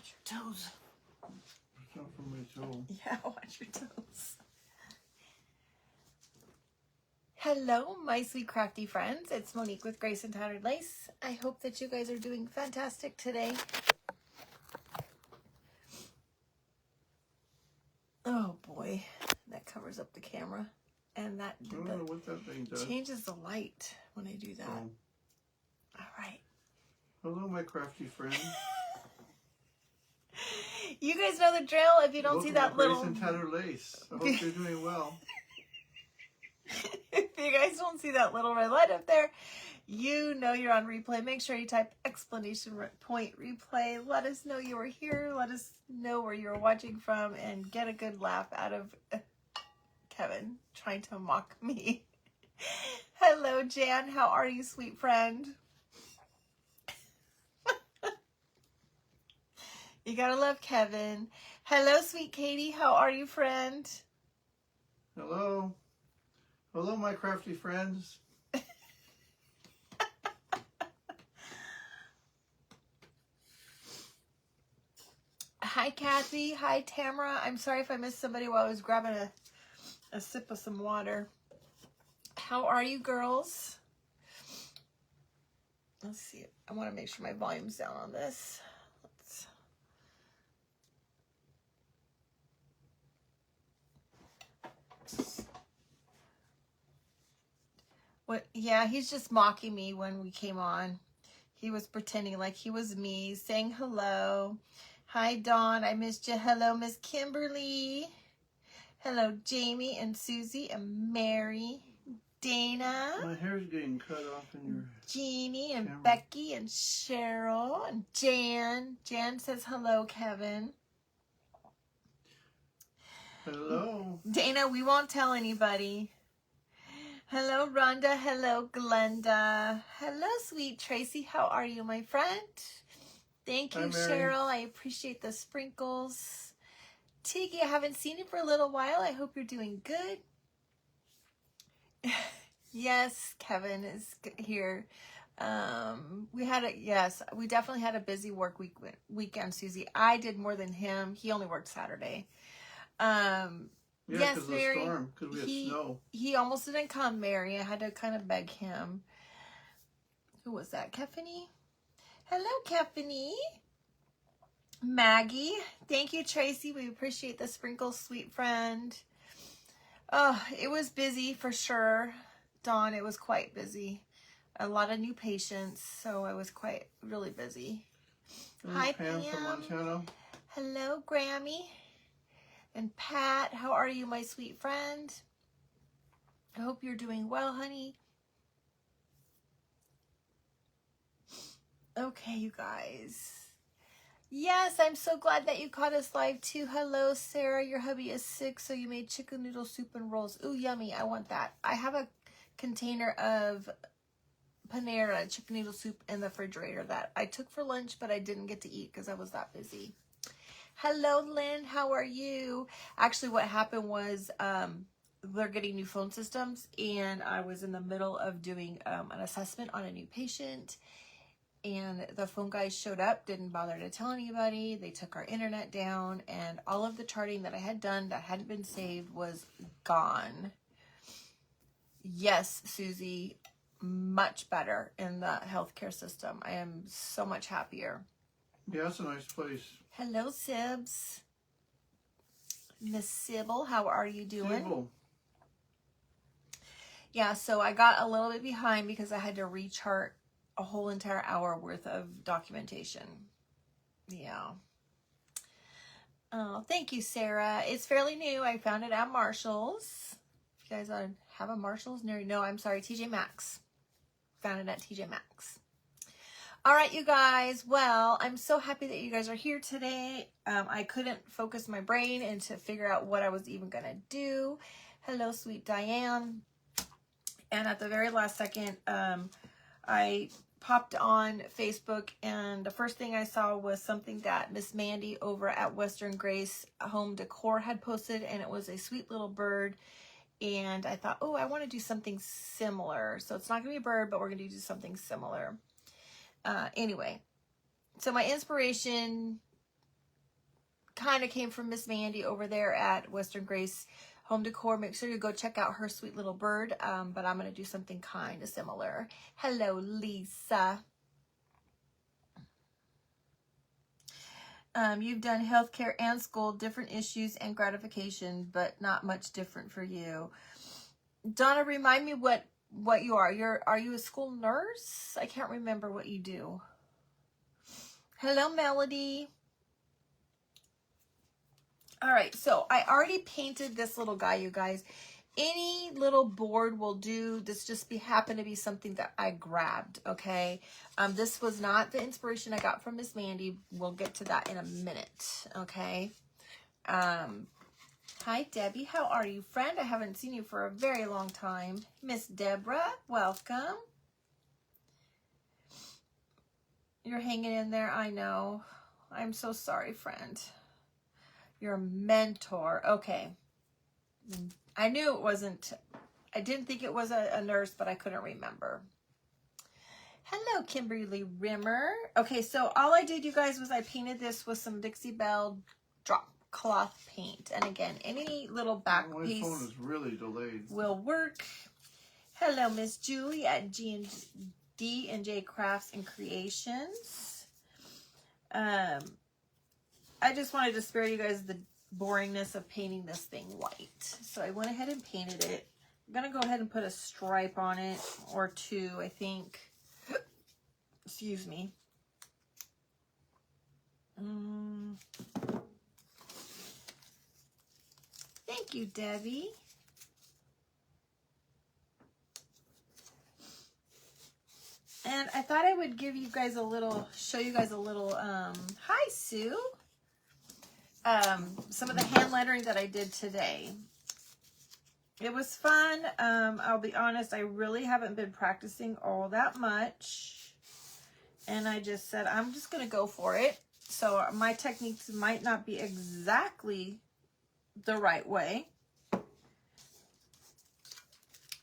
Watch your toes. Watch out for my toe. Yeah, watch your toes. Hello, my sweet crafty friends. It's Monique with Grace and Tattered Lace. I hope that you guys are doing fantastic today. Oh boy, that covers up the camera. And that I don't know what that thing does. changes the light when I do that. Oh. All right. Hello, my crafty friends. You guys know the drill. If you don't see that Grace little... and Tattered Lace. I hope you're doing well. If you guys don't see that little red light up there, you know you're on replay. Make sure you type exclamation point replay. Let us know you were here. Let us know where you're watching from and get a good laugh out of Kevin trying to mock me. Hello, Jan. How are you, sweet friend? You gotta love Kevin. Hello, sweet Katie. How are you, friend? Hello. Hello, my crafty friends. Hi, Kathy. Hi, Tamara. I'm sorry if I missed somebody while I was grabbing a sip of some water. How are you, girls? Let's see. I want to make sure my volume's down on this. What? Yeah, he's just mocking me when we came on. He was pretending like he was me, saying hello. Hi, Dawn. I missed you. Hello, Miss Kimberly. Hello, Jamie and Susie and Mary. Dana. My hair's getting cut off in your Jeannie and camera. Becky and Cheryl and Jan. Jan says hello, Kevin. Hello. Dana, we won't tell anybody. Hello, Rhonda. Hello, Glenda. Hello, sweet Tracy. How are you, my friend? Thank you, Hi, Mary. Cheryl. I appreciate the sprinkles. Tiggy, I haven't seen you for a little while. I hope you're doing good. Yes, Kevin is here. We definitely had a busy work weekend, Susie. I did more than him. He only worked Saturday. Yeah, Yes, because of the Mary. storm, because we had snow. He almost didn't come, Mary. I had to kind of beg him. Who was that? Keffany? Hello, Keffany. Maggie. Thank you, Tracy. We appreciate the sprinkles, sweet friend. Oh, it was busy for sure. Dawn, it was quite busy. A lot of new patients, so I was really busy. Hi, Pam from Montana. Hello, Grammy. And Pat, how are you, my sweet friend? I hope you're doing well, honey. Okay, you guys. Yes, I'm so glad that you caught us live too. Hello, Sarah. Your hubby is sick, so you made chicken noodle soup and rolls. Ooh, yummy. I want that. I have a container of Panera chicken noodle soup in the refrigerator that I took for lunch, but I didn't get to eat because I was that busy. Hello, Lynn. How are you? Actually, what happened was they're getting new phone systems, and I was in the middle of doing an assessment on a new patient, and the phone guys showed up, didn't bother to tell anybody. They took our internet down, and all of the charting that I had done that hadn't been saved was gone. Yes, Susie, much better in the healthcare system. I am so much happier. Yeah, it's a nice place. Hello, Sibs. Miss Sybil, how are you doing? Sybil. Yeah, so I got a little bit behind because I had to rechart a whole entire hour worth of documentation. Yeah. Oh, thank you, Sarah. It's fairly new. I found it at Marshall's. If you guys have a Marshall's near, no, I'm sorry, TJ Maxx. Found it at TJ Maxx. All right, you guys. Well, I'm so happy that you guys are here today. I couldn't focus my brain and to figure out what I was even going to do. Hello, sweet Diane. And at the very last second, I popped on Facebook, and the first thing I saw was something that Miss Mandy over at Western Grace Home Decor had posted, and it was a sweet little bird. And I thought, oh, I want to do something similar. So it's not going to be a bird, but we're going to do something similar. Anyway, so my inspiration kind of came from Miss Mandy over there at Western Grace Home Decor. Make sure you go check out her sweet little bird. But I'm going to do something kind of similar. Hello, Lisa. You've done healthcare and school, different issues and gratification, but not much different for you. Donna, remind me what you are. Are you a school nurse? I can't remember what you do. Hello, Melody. All right, so I already painted this little guy, you guys. Any little board will do. This just happened to be something that I grabbed, okay? This was not the inspiration I got from Miss Mandy. We'll get to that in a minute, okay? Hi, Debbie. How are you, friend? I haven't seen you for a very long time. Miss Deborah, welcome. You're hanging in there, I know. I'm so sorry, friend. Your mentor, okay. I knew it wasn't, I didn't think it was a nurse, but I couldn't remember. Hello, Kimberly Rimmer. Okay, so all I did, you guys, was I painted this with some Dixie Belle drop cloth paint. And again, any little back piece phone is really delayed. Will work. Hello, Miss Julie at D&J Crafts and Creations. I just wanted to spare you guys the boringness of painting this thing white. So I went ahead and painted it. I'm going to go ahead and put a stripe on it, or two, I think. Excuse me. Thank you, Debbie. And I thought I would give you guys show you guys a little, hi, Sue. Some of the hand lettering that I did today. It was fun. I'll be honest, I really haven't been practicing all that much. And I just said, I'm just going to go for it. So my techniques might not be exactly the right way,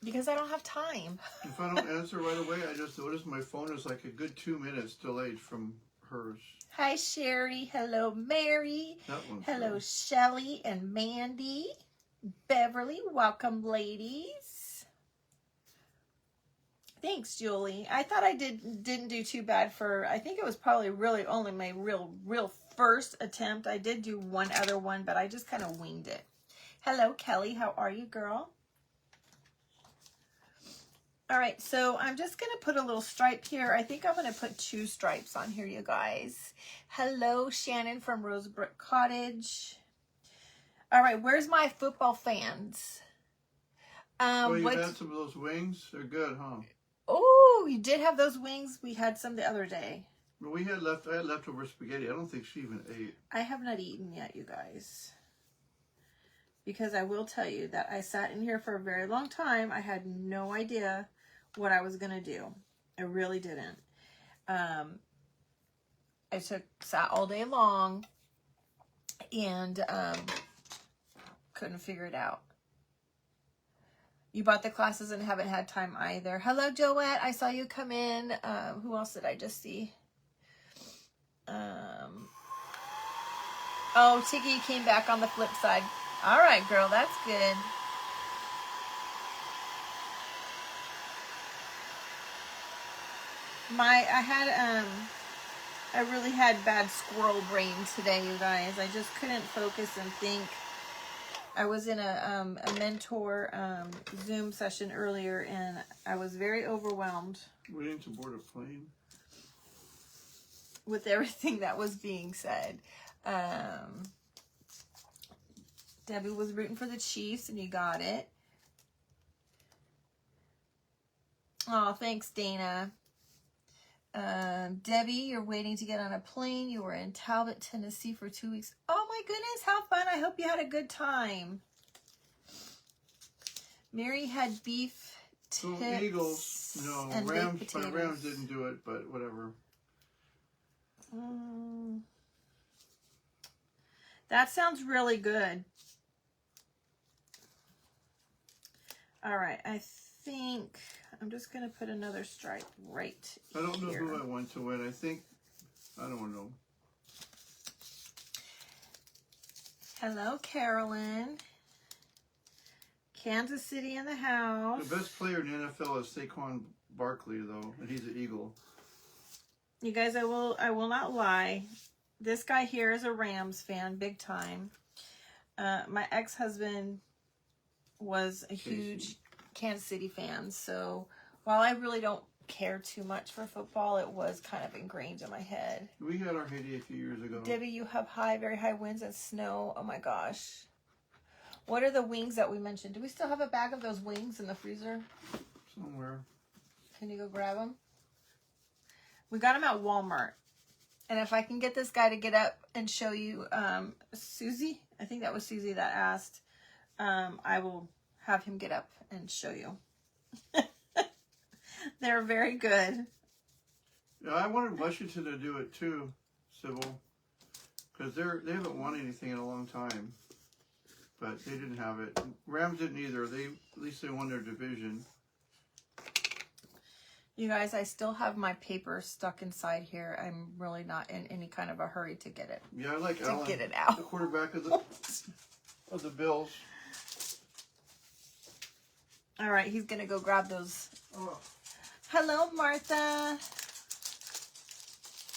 because I don't have time. If I don't answer right away, I just noticed my phone is like a good 2 minutes delayed from hers. Hi, Sherry. Hello, Mary. Hello, Shelly and Mandy. Beverly, welcome, ladies. Thanks, Julie. I thought I didn't do too bad for, I think it was probably really only my real first attempt. I did do one other one, but I just kind of winged it. Hello, Kelly. How are you, girl? All right, so I'm just going to put a little stripe here. I think I'm going to put 2 stripes on here, you guys. Hello, Shannon from Rosebrook Cottage. All right, where's my football fans? Well, you had some of those wings. They're good, huh? Oh, you did have those wings. We had some the other day. Well, I had leftover spaghetti. I don't think she even ate. I have not eaten yet, you guys. Because I will tell you that I sat in here for a very long time. I had no idea what I was going to do. I really didn't. I sat all day long and couldn't figure it out. You bought the classes and haven't had time either. Hello, Joette. I saw you come in. Who else did I just see? Oh, Tiggy came back on the flip side. All right, girl. That's good. I really had bad squirrel brain today, you guys. I just couldn't focus and think. I was in a mentor Zoom session earlier, and I was very overwhelmed. Waiting to board a plane. With everything that was being said. Debbie was rooting for the Chiefs, and you got it. Oh, thanks, Dana. Debbie, you're waiting to get on a plane. You were in Talbot, Tennessee for 2 weeks. Oh my goodness, how fun. I hope you had a good time. Mary had beef tips. So Eagles, no, and Rams, baked my potatoes. Rams didn't do it, but whatever. That sounds really good. All right, I think I'm just going to put another stripe right I don't know here. who I want to win. I don't know. Hello, Carolyn. Kansas City in the house. The best player in the NFL is Saquon Barkley, though, and he's an Eagle. You guys, I will not lie. This guy here is a Rams fan, big time. My ex-husband was a huge Kansas City fan, so while I really don't care too much for football, it was kind of ingrained in my head. We had our heyday a few years ago. Debbie, you have very high winds and snow. Oh my gosh. What are the wings that we mentioned? Do we still have a bag of those wings in the freezer? Somewhere. Can you go grab them? We got them at Walmart. And if I can get this guy to get up and show you, Susie, I think that was Susie that asked, I will have him get up and show you. They're very good. Yeah, I wanted Washington to do it too, Sybil, because they haven't won anything in a long time, but they didn't have it. Rams didn't either. At least they won their division. You guys, I still have my paper stuck inside here. I'm really not in any kind of a hurry to get it. Yeah, I like to Allen, get it out. the quarterback of the Bills. All right, he's gonna go grab those. Oh. Hello, Martha.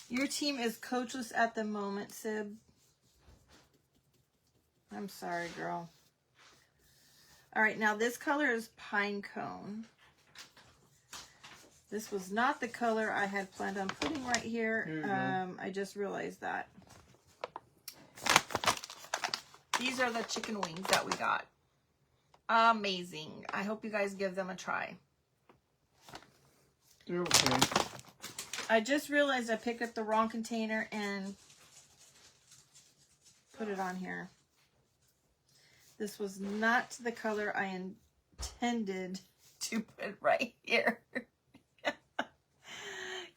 Your team is coachless at the moment, Sib. I'm sorry, girl. All right, now this color is pine cone. This was not the color I had planned on putting right here. Here you go. I just realized that. These are the chicken wings that we got. Amazing. I hope you guys give them a try. They're okay. I just realized I picked up the wrong container and put it on here. This was not the color I intended to put right here.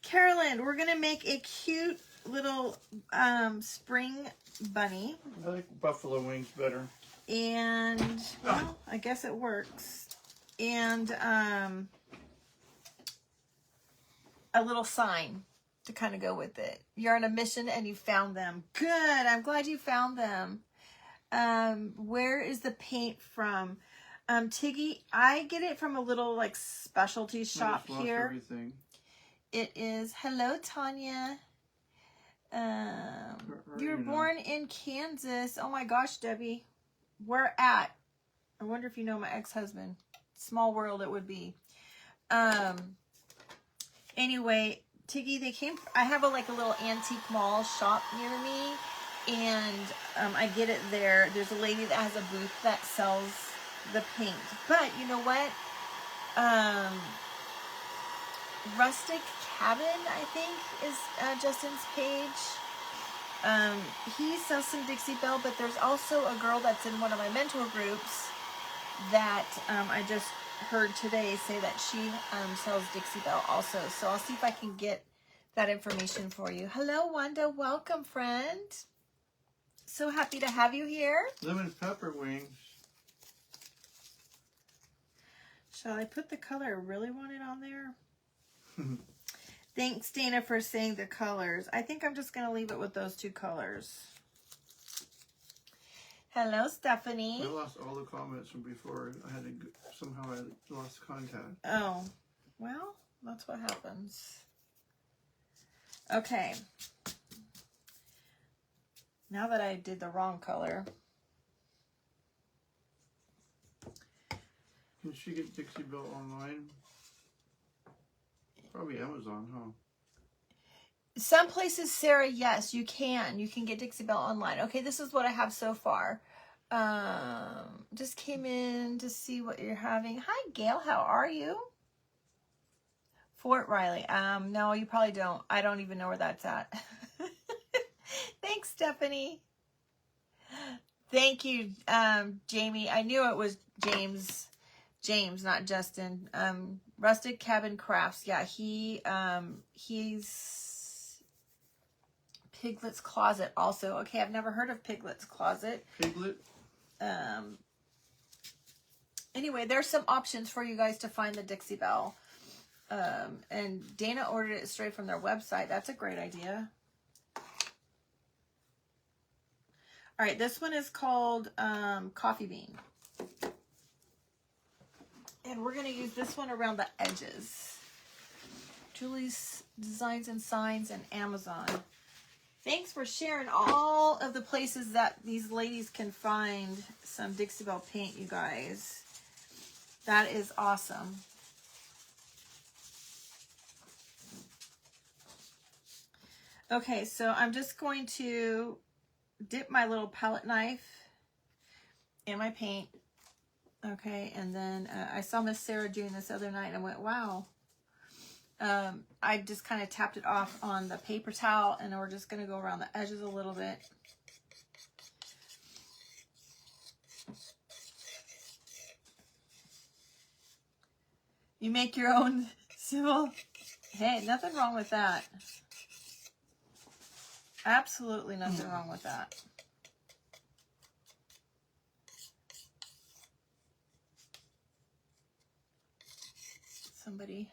Carolyn, we're going to make a cute little spring bunny. I like buffalo wings better. And, well, I guess it works. And a little sign to kind of go with it. You're on a mission and you found them. Good. I'm glad you found them. Where is the paint from? Tiggy, I get it from a little like specialty shop I just here. lost everything. It is, hello, Tanya. You were born in Kansas. Oh my gosh, Debbie. Where at? I wonder if you know my ex-husband. Small world it would be. Anyway, Tiggy, I have a little antique mall shop near me, and I get it there. There's a lady that has a booth that sells the paint. But you know what? Rustic Cabin, I think, is Justin's page. He sells some Dixie Belle, but there's also a girl that's in one of my mentor groups that I just heard today say that she sells Dixie Belle also. So I'll see if I can get that information for you. Hello, Wanda. Welcome, friend. So happy to have you here. Lemon pepper wings. Shall I put the color I really wanted on there? Thanks, Dana, for saying the colors. I think I'm just going to leave it with those two colors. Hello, Stephanie. I lost all the comments from before. Somehow I lost contact. Oh, well, that's what happens. Okay. Now that I did the wrong color. Can she get Dixie Belle online? Probably Amazon, huh? Some places, Sarah, yes, you can. You can get Dixie Belle online. Okay, this is what I have so far. Just came in to see what you're having. Hi, Gail. How are you? Fort Riley. No, you probably don't. I don't even know where that's at. Thanks, Stephanie. Thank you, Jamie. I knew it was James, not Justin. Rustic Cabin Crafts. Yeah, he's Piglet's Closet also. Okay, I've never heard of Piglet's Closet. Piglet? Anyway, there's some options for you guys to find the Dixie Belle. And Dana ordered it straight from their website. That's a great idea. All right, this one is called Coffee Bean. And we're going to use this one around the edges. Julie's Designs and Signs and Amazon. Thanks for sharing all of the places that these ladies can find some Dixie Belle paint, you guys. That is awesome. Okay, so I'm just going to dip my little palette knife in my paint. Okay, and then I saw Miss Sarah doing this the other night and I went, wow. I just kind of tapped it off on the paper towel, and we're just going to go around the edges a little bit. You make your own symbol. Hey, nothing wrong with that. Absolutely nothing wrong with that. Somebody.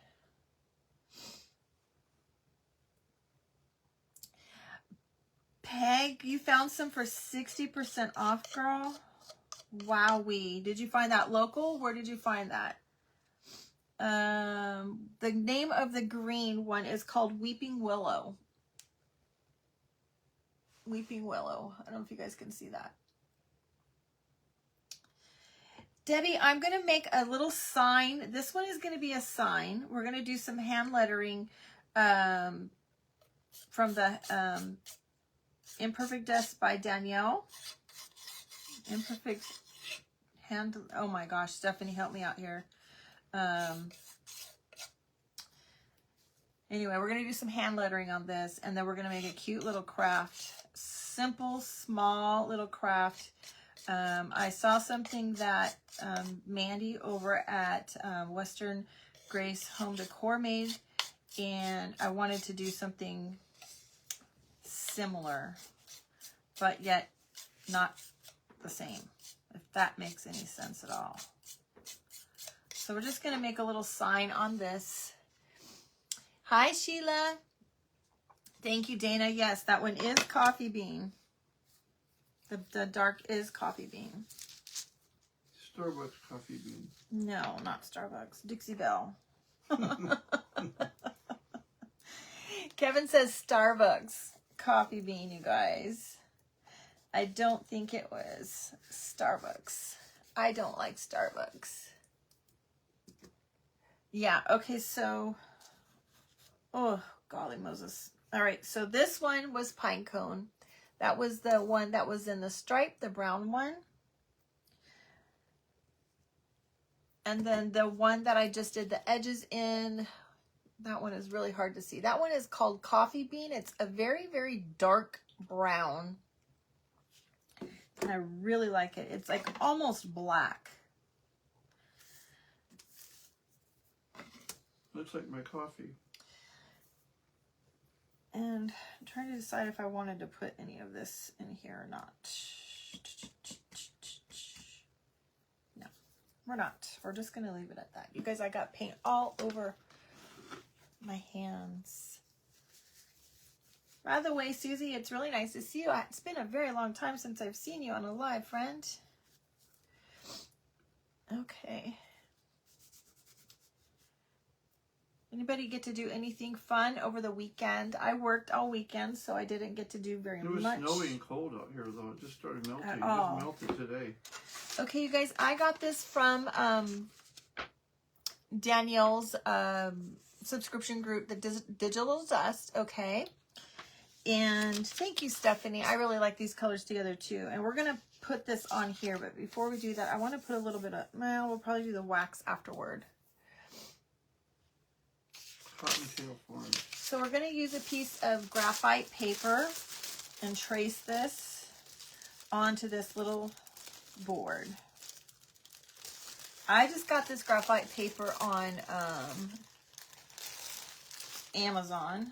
Peg, you found some for 60% off, girl? Wowee. Did you find that local? Where did you find that? The name of the green one is called Weeping Willow. Weeping Willow. I don't know if you guys can see that. Debbie, I'm going to make a little sign. This one is going to be a sign. We're going to do some hand lettering from the Imperfect Desk by Danielle. Imperfect hand. Oh my gosh, Stephanie, help me out here. Anyway, we're going to do some hand lettering on this, and then we're going to make a cute little craft. Simple, small little craft. I saw something that Mandy over at Western Grace Home Decor made, and I wanted to do something similar, but yet not the same, if that makes any sense at all. So we're just going to make a little sign on this. Hi, Sheila. Thank you, Dana. Yes, that one is Coffee Bean. The dark is Coffee Bean. Starbucks Coffee Bean. No, not Starbucks. Dixie Belle. Kevin says Starbucks Coffee Bean, you guys. I don't think it was Starbucks. I don't like Starbucks. Yeah, okay, so... Oh, golly Moses. All right, so this one was Pine Cone. That was the one that was in the stripe, the brown one. And then the one that I just did the edges in, that one is really hard to see. That one is called Coffee Bean. It's a very, very dark brown. And I really like it. It's like almost black. Looks like my coffee. And I'm trying to decide if I wanted to put any of this in here or not. No, we're not. We're just going to leave it at that. You guys, I got paint all over my hands. By the way, Susie, it's really nice to see you. It's been a very long time since I've seen you on a live, friend. Okay. Anybody get to do anything fun over the weekend? I worked all weekend, so I didn't get to do very much. It was snowy and cold out here, though. It just started melting. It Oh. just melted today. Okay, you guys, I got this from Danielle's subscription group, the Digital Dust, okay? And thank you, Stephanie. I really like these colors together, too. And we're going to put this on here, but before we do that, I want to put a little bit of, well, we'll probably do the wax afterward. Cottontail form. So we're going to use a piece of graphite paper and trace this onto this little board. I just got this graphite paper on Amazon.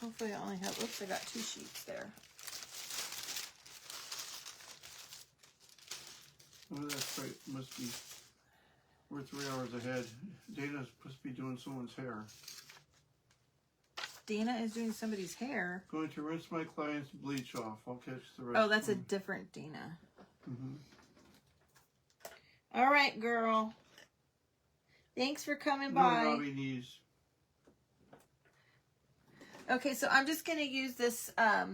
Hopefully I only have, oops, I got 2 sheets there. Oh, that's right. Must be. We're 3 hours ahead. Dana's supposed to be doing someone's hair. Dana is doing somebody's hair. Going to rinse my client's bleach off. I'll catch the rest. Oh, that's a different Dana. Mm-hmm. All right, girl. Thanks for coming No by. knobby knees. Okay, so I'm just going to use this. I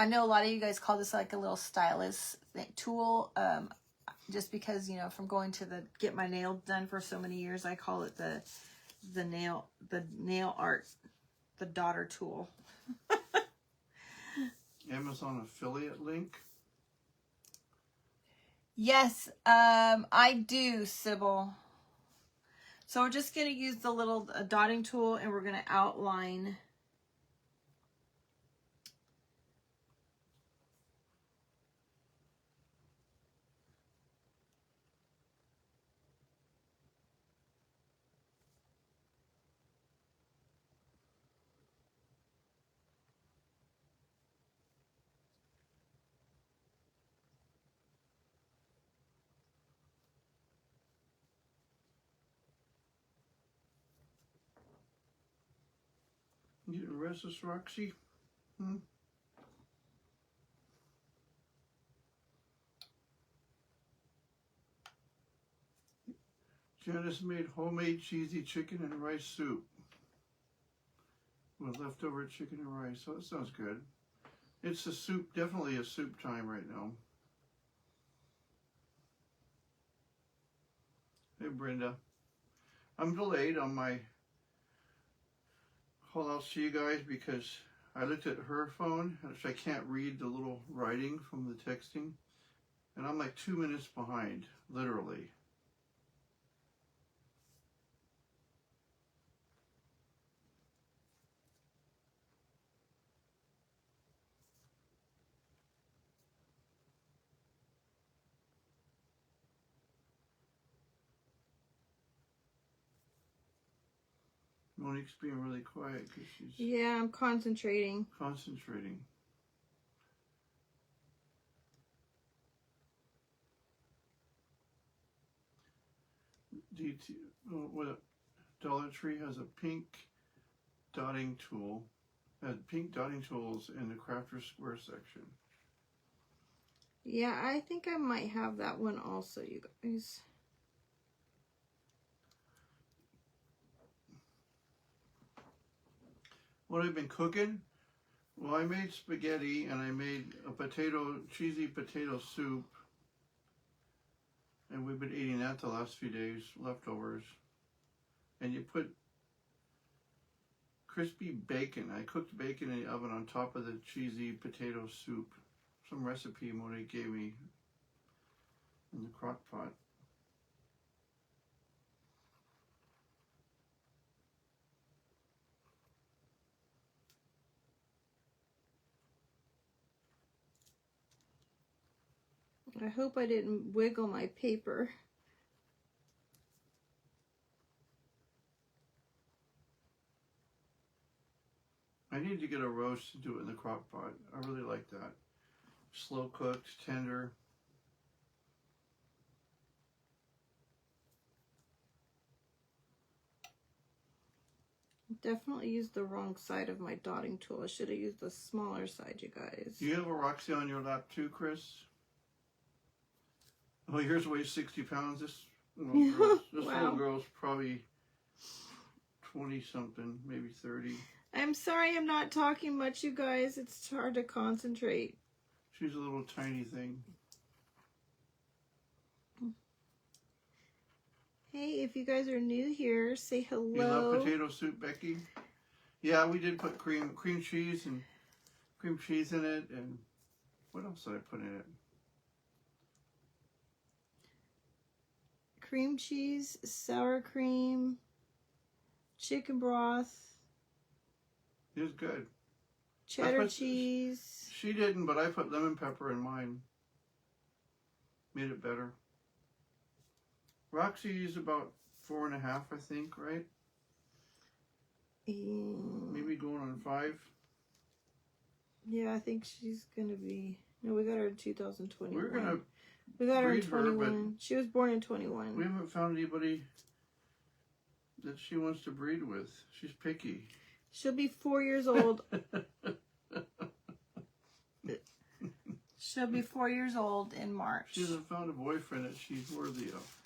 know a lot of you guys call this like a little stylus tool. Just because, you know, from going to get my nail done for so many years, I call it the nail art, the daughter tool. Amazon affiliate link. Yes, I do, Sybil. So we're just going to use the little dotting tool and we're going to outline. You getting restless, Roxy? Janice made homemade cheesy chicken and rice soup with leftover chicken and rice. So that sounds good. It's a soup, definitely a soup time right now. Hey, Brenda. I'm delayed on my call outs to you guys because I looked at her phone, which I can't read the little writing from the texting, and I'm like 2 minutes behind, literally. Monique's being really quiet because she's Yeah, I'm concentrating. concentrating. Dollar Tree has a pink dotting tool. Had pink dotting tools in the Crafter Square section. Yeah, I think I might have that one also, you guys. What I've been cooking? Well, I made spaghetti and I made a cheesy potato soup. And we've been eating that the last few days, leftovers. And you put crispy bacon. I cooked bacon in the oven on top of the cheesy potato soup. Some recipe Monique gave me in the crock pot. I hope I didn't wiggle my paper. I need to get a roast to do it in the crock pot. I really like that. Slow cooked, tender. Definitely used the wrong side of my dotting tool. I should have used the smaller side, you guys. Do you have a Roxy on your lap too, Chris? Oh, yours weighs 60 pounds. This Wow. little girl's probably 20-something, maybe 30. I'm sorry I'm not talking much, you guys. It's hard to concentrate. She's a little tiny thing. Hey, if you guys are new here, say hello. You love potato soup, Becky? Yeah, we did put cream cheese in it, and what else did I put in it? Cream cheese, sour cream, chicken broth, It was good. cheddar cheese. She didn't, but I put lemon pepper in mine. Made it better. Roxy used about 4.5, I think, right? Maybe going on 5. Yeah, I think she's gonna be. No, we got her in 2021. We got her in breed her, but 21. She was born in we 21. haven't found anybody that she wants to breed with. She's picky. She'll be 4 years old. She'll be 4 years old in March. She hasn't found a boyfriend that she's worthy of.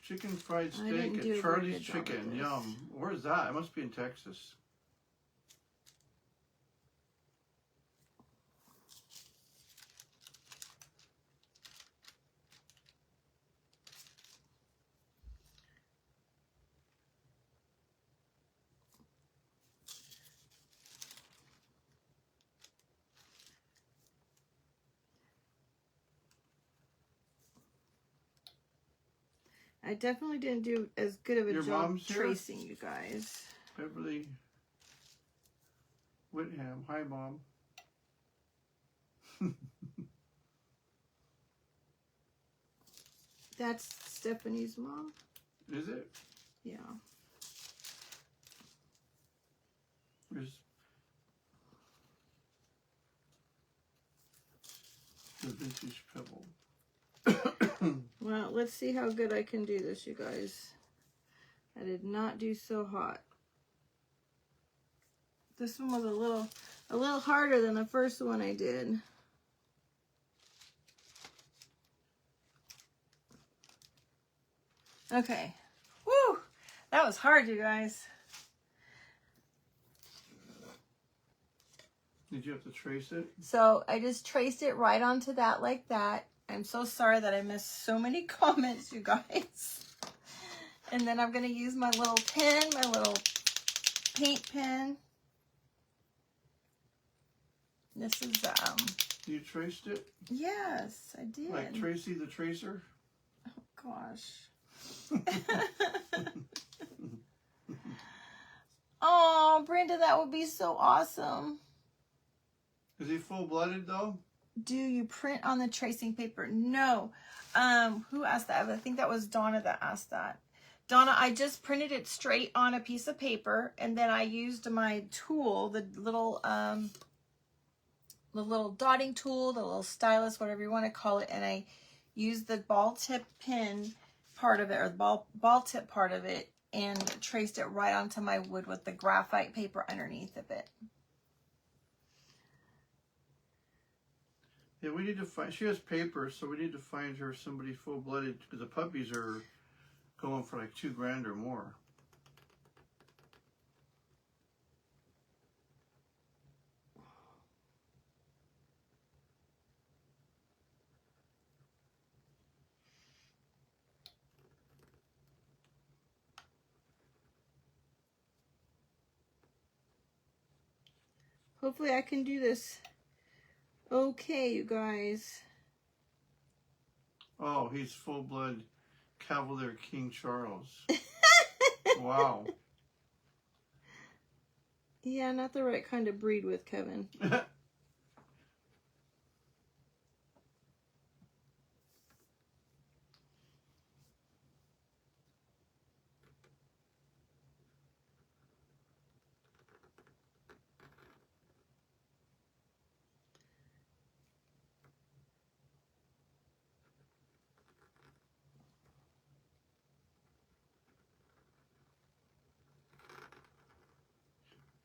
Chicken fried I didn't steak do a at very Charlie's good job of Chicken. this. Yum. Where's that? It must be in Texas. I definitely didn't do as good of a Your job mom's here? tracing, you guys. Beverly Whitham. Hi, Mom. That's Stephanie's mom. Is it? Yeah. There's the vintage pebble. Well, let's see how good I can do this, you guys. I did not do so hot. This one was a little harder than the first one I did. Okay. Woo! That was hard, you guys. Did you have to trace it? So I just traced it right onto that like that. I'm so sorry that I missed so many comments, you guys. And then I'm going to use my little pen, my little paint pen. This is, You traced it? yes, I did. Like Tracy the Tracer? Gosh. Oh, Brenda, that would be so awesome. Is he full-blooded, though? Do you print on the tracing paper? No. Who asked that? I think that was Donna that asked that. Donna, I just printed it straight on a piece of paper, and then I used my tool, the little dotting tool, the little stylus, whatever you want to call it, and I used the ball tip pin part of it, or the ball tip part of it, and traced it right onto my wood with the graphite paper underneath of it. Yeah, we need to find, she has paper, so we need to find her somebody full-blooded, because the puppies are going for like $2,000 or more. Hopefully I can do this okay, you guys. Oh, he's full-blood Cavalier King Charles. Wow. Yeah, not the right kind of breed with Kevin.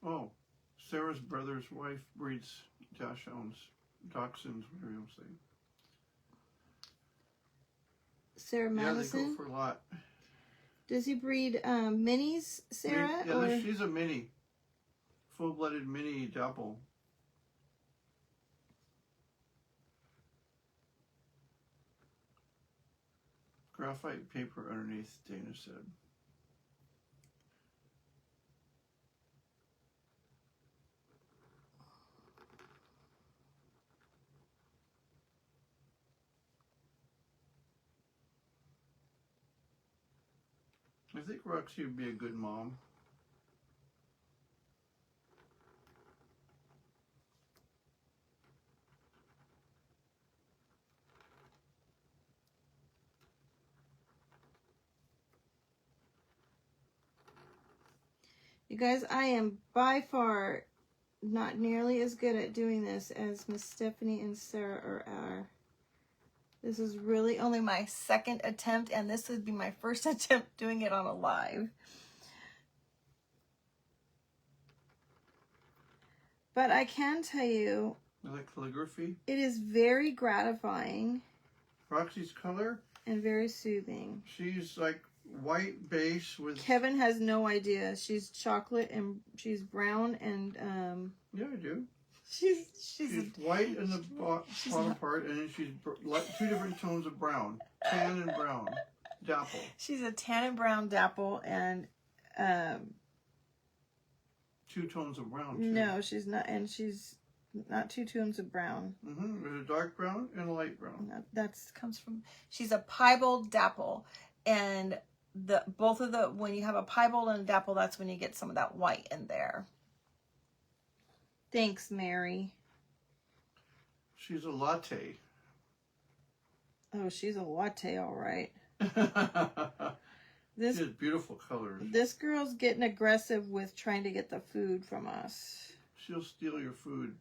Oh, Sarah's brother's wife breeds dachshunds, dachshunds, whatever you say. Sarah Yeah, they Madison. go for a lot. Does he breed minis, Sarah? Yeah, or? she's a mini. Full-blooded mini double. Graphite paper underneath, Dana said. I think Roxy would be a good mom. You guys, I am by far not nearly as good at doing this as Miss Stephanie and Sarah are. This is really only my second attempt, and this would be my first attempt doing it on a live. But I can tell you, I like calligraphy. it is very gratifying Roxy's color, and very soothing. she's like white base with... Kevin has no idea. She's chocolate and she's brown and Yeah, I do. she's white in the bottom part, and then she's like 2 different tones of brown. Tan and brown. Dapple. she's a tan and brown dapple, and 2 tones of brown, too. no, she's not, and she's not 2 tones of brown. There's a dark brown and a light brown. That's comes from, she's a piebald dapple, and both of the, when you have a piebald and a dapple, that's when you get some of that white in there. Thanks, Mary. She's a latte. Oh, she's a latte, all right. She has beautiful colors. This girl's getting aggressive with trying to get the food from us. She'll steal your food.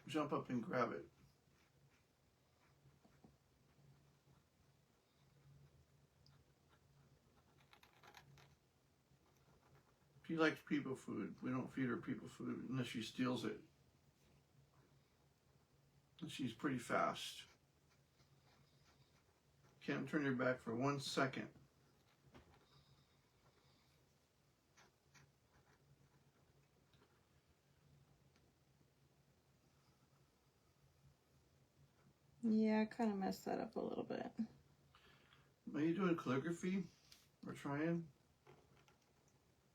Jump up and grab it. She likes people food. We don't feed her people food unless she steals it. And she's pretty fast. Can't turn your back for 1 second. Yeah, I kind of messed that up a little bit. Are you doing calligraphy? Or trying?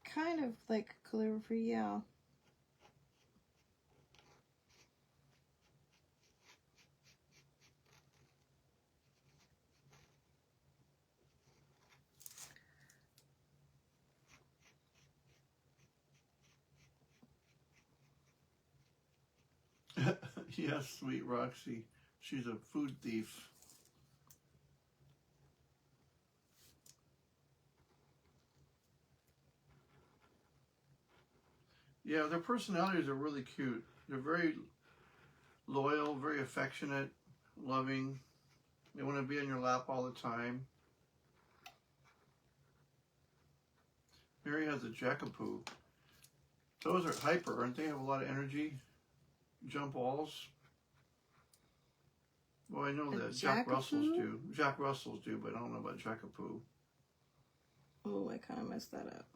Kind of like calligraphy, yeah. Yes, sweet Roxy. She's a food thief. Yeah, their personalities are really cute. They're very loyal, very affectionate, loving. They want to be on your lap all the time. Mary has a Jackapoo. Those are hyper, aren't they? Have a lot of energy. Jump walls. Well, I know that Jack Russells do. Jack Russells do, but I don't know about Jackapoo. Oh, I kind of messed that up.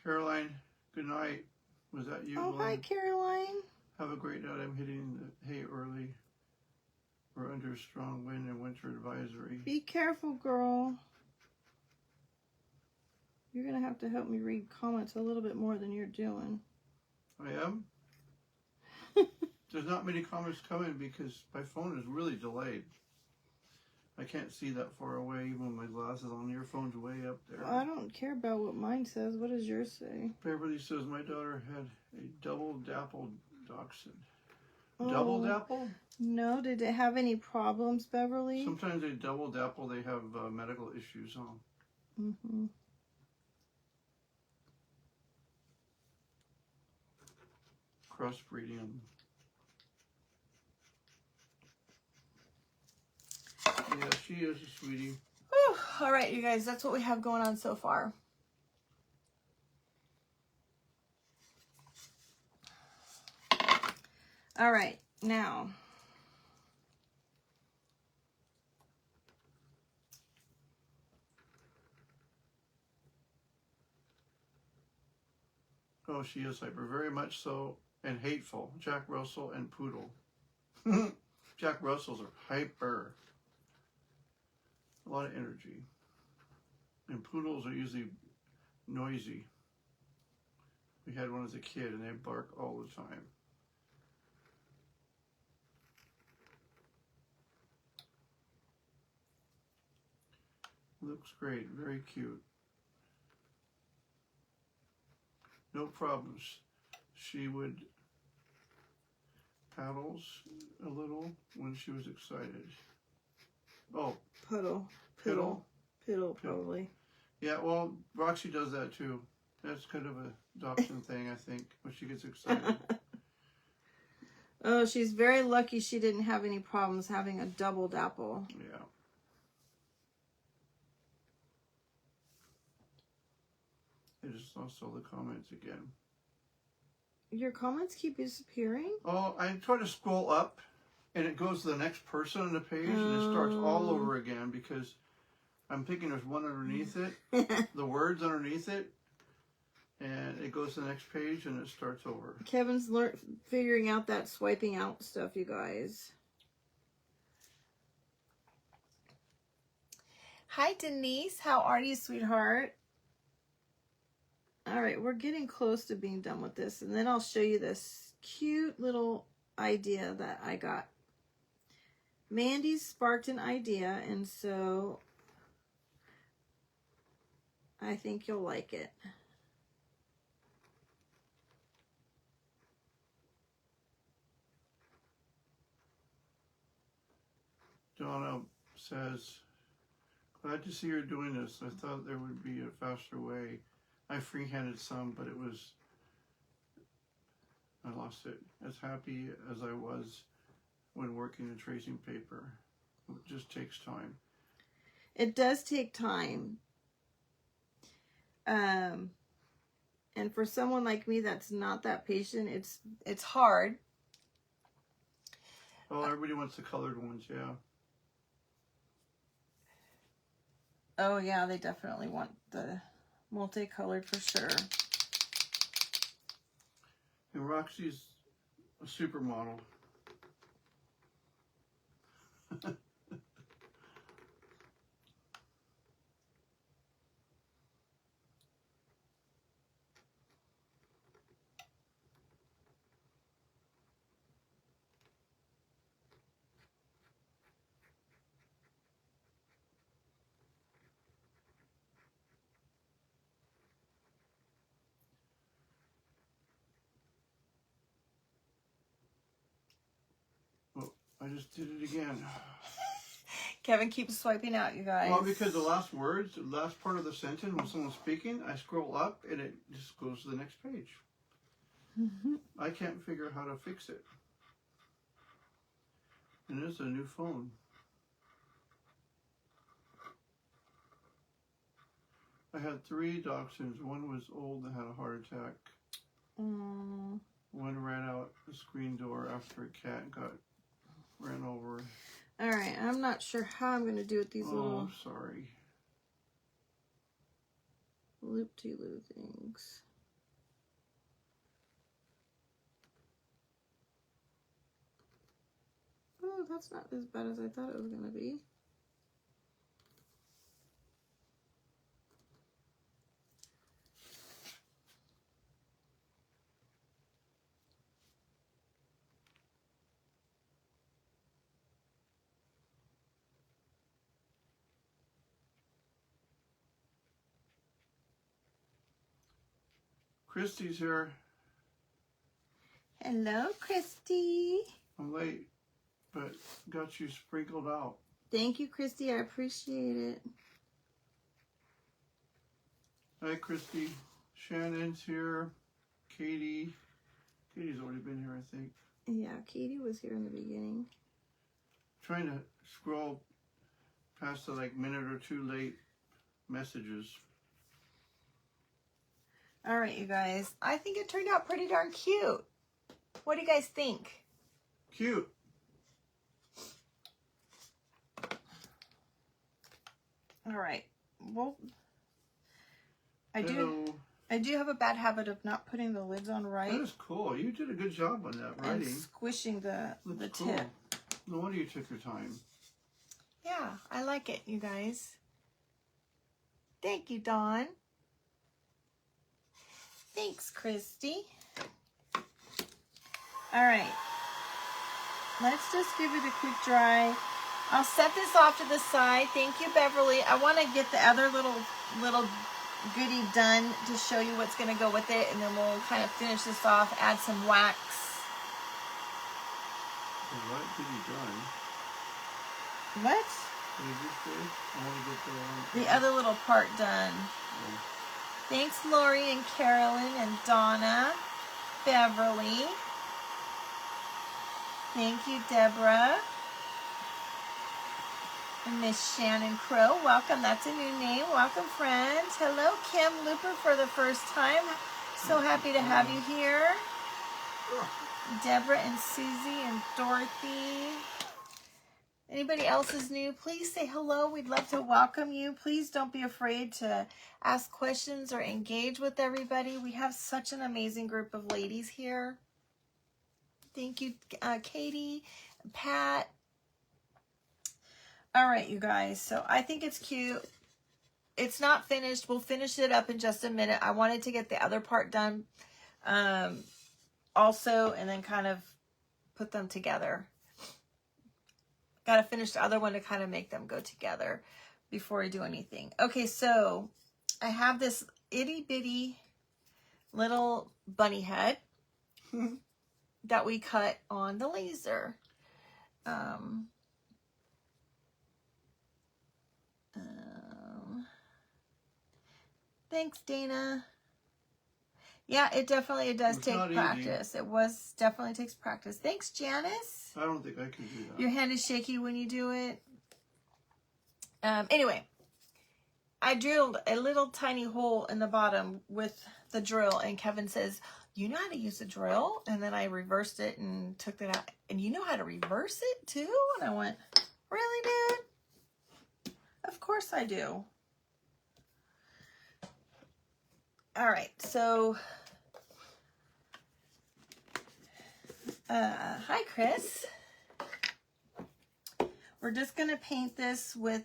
Caroline, good night. Was that you? Oh, hi, Caroline. Have a great night. I'm hitting the hay early. We're under strong wind and winter advisory. Be careful, girl. You're going to have to help me read comments a little bit more than you're doing. I am? There's not many comments coming because my phone is really delayed. I can't see that far away even with my glasses on. Your phone's way up there. I don't care about what mine says. What does yours say? Beverly says my daughter had a double dappled dachshund. Oh, Double dapple? No. Did it have any problems, Beverly? Sometimes they double dapple. They have medical issues, huh? Mm-hmm. Crossbreeding. Yeah, she is a sweetie. Whew. All right, you guys, that's what we have going on so far. All right, now. Oh, she is hyper, very much so, and hateful. Jack Russell and Poodle. Jack Russells are hyper. A lot of energy. And Poodles are usually noisy. We had one as a kid and they bark all the time. Looks great, very cute. No problems. She would paddles a little when she was excited. Oh, Puddle. Piddle? Piddle, probably. Yeah, well, Roxy does that too. That's kind of a adoption thing, I think, when she gets excited. Oh, she's very lucky she didn't have any problems having a doubled apple. Yeah. I just saw the comments again. Your comments keep disappearing? Oh, I try to scroll up, and it goes to the next person on the page, and it starts all over again because I'm thinking there's one underneath it, the words underneath it, and it goes to the next page, and it starts over. Kevin's figuring out that swiping out stuff, you guys. Hi, Denise. How are you, sweetheart? All right, we're getting close to being done with this, and then I'll show you this cute little idea that I got. Mandy sparked an idea, and so I think you'll like it. Donna says, glad to see you're doing this. I thought there would be a faster way. I free-handed some, but I lost it. As happy as I was when working in tracing paper. It just takes time. It does take time. And for someone like me that's not that patient, It's hard. Oh, everybody wants the colored ones, yeah. oh yeah, they definitely want the multicolored for sure. And Roxy's a supermodel. Oh, I just did it again. Kevin keeps swiping out, you guys. Well, because the last words, the last part of the sentence when someone's speaking, I scroll up and it just goes to the next page. I can't figure out how to fix it. And it's a new phone. I had 3 dachshunds. One was old and had a heart attack. One ran out the screen door after a cat ran over. All right, I'm not sure how I'm going to do with these little Sorry. loop-de-loo things. Oh, that's not as bad as I thought it was going to be. Christy's here. Hello, Christy. I'm late, but got you sprinkled out. Thank you, Christy. I appreciate it. Hi, Christy. Shannon's here. Katie. Katie's already been here, I think. Yeah, Katie was here in the beginning. Trying to scroll past the minute or 2 late messages. All right, you guys. I think it turned out pretty darn cute. What do you guys think? Cute. All right. Well, I Hello. do have a bad habit of not putting the lids on right That is cool. You did a good job on that and writing. squishing the That's tip. cool. No wonder you took your time. Yeah, I like it, you guys. Thank you, Dawn. Thanks, Christy. All right. Let's just give it a quick dry. I'll set this off to the side. Thank you, Beverly. I want to get the other little goodie done to show you what's going to go with it, and then we'll kind of finish this off, add some wax. What did you done? What? Is this good? I want to get the one. The other little part done. Oh. Thanks, Lori and Carolyn and Donna, Beverly. Thank you, Deborah. And Miss Shannon Crow, welcome. That's a new name. Welcome, friends. Hello, Kim Looper for the first time. So happy to have you here. Deborah and Susie and Dorothy. Anybody else is new, please say hello. We'd love to welcome you. Please don't be afraid to ask questions or engage with everybody. We have such an amazing group of ladies here. Thank you, Katie, Pat. All right, you guys. So I think it's cute. It's not finished. We'll finish it up in just a minute. I wanted to get the other part done also, and then kind of put them together. Got to finish the other one to kind of make them go together before I do anything. Okay, so I have this itty bitty little bunny head that we cut on the laser. Thanks, Dana. Yeah, it does It's take not easy. practice. Definitely takes practice. Thanks, Janice. I don't think I can do that. Your hand is shaky when you do it. Anyway, I drilled a little tiny hole in the bottom with the drill, and Kevin says, you know how to use a drill? And then I reversed it and took that out. And you know how to reverse it too? And I went, really, dude? Of course I do. All right, so hi, Chris. We're just going to paint this with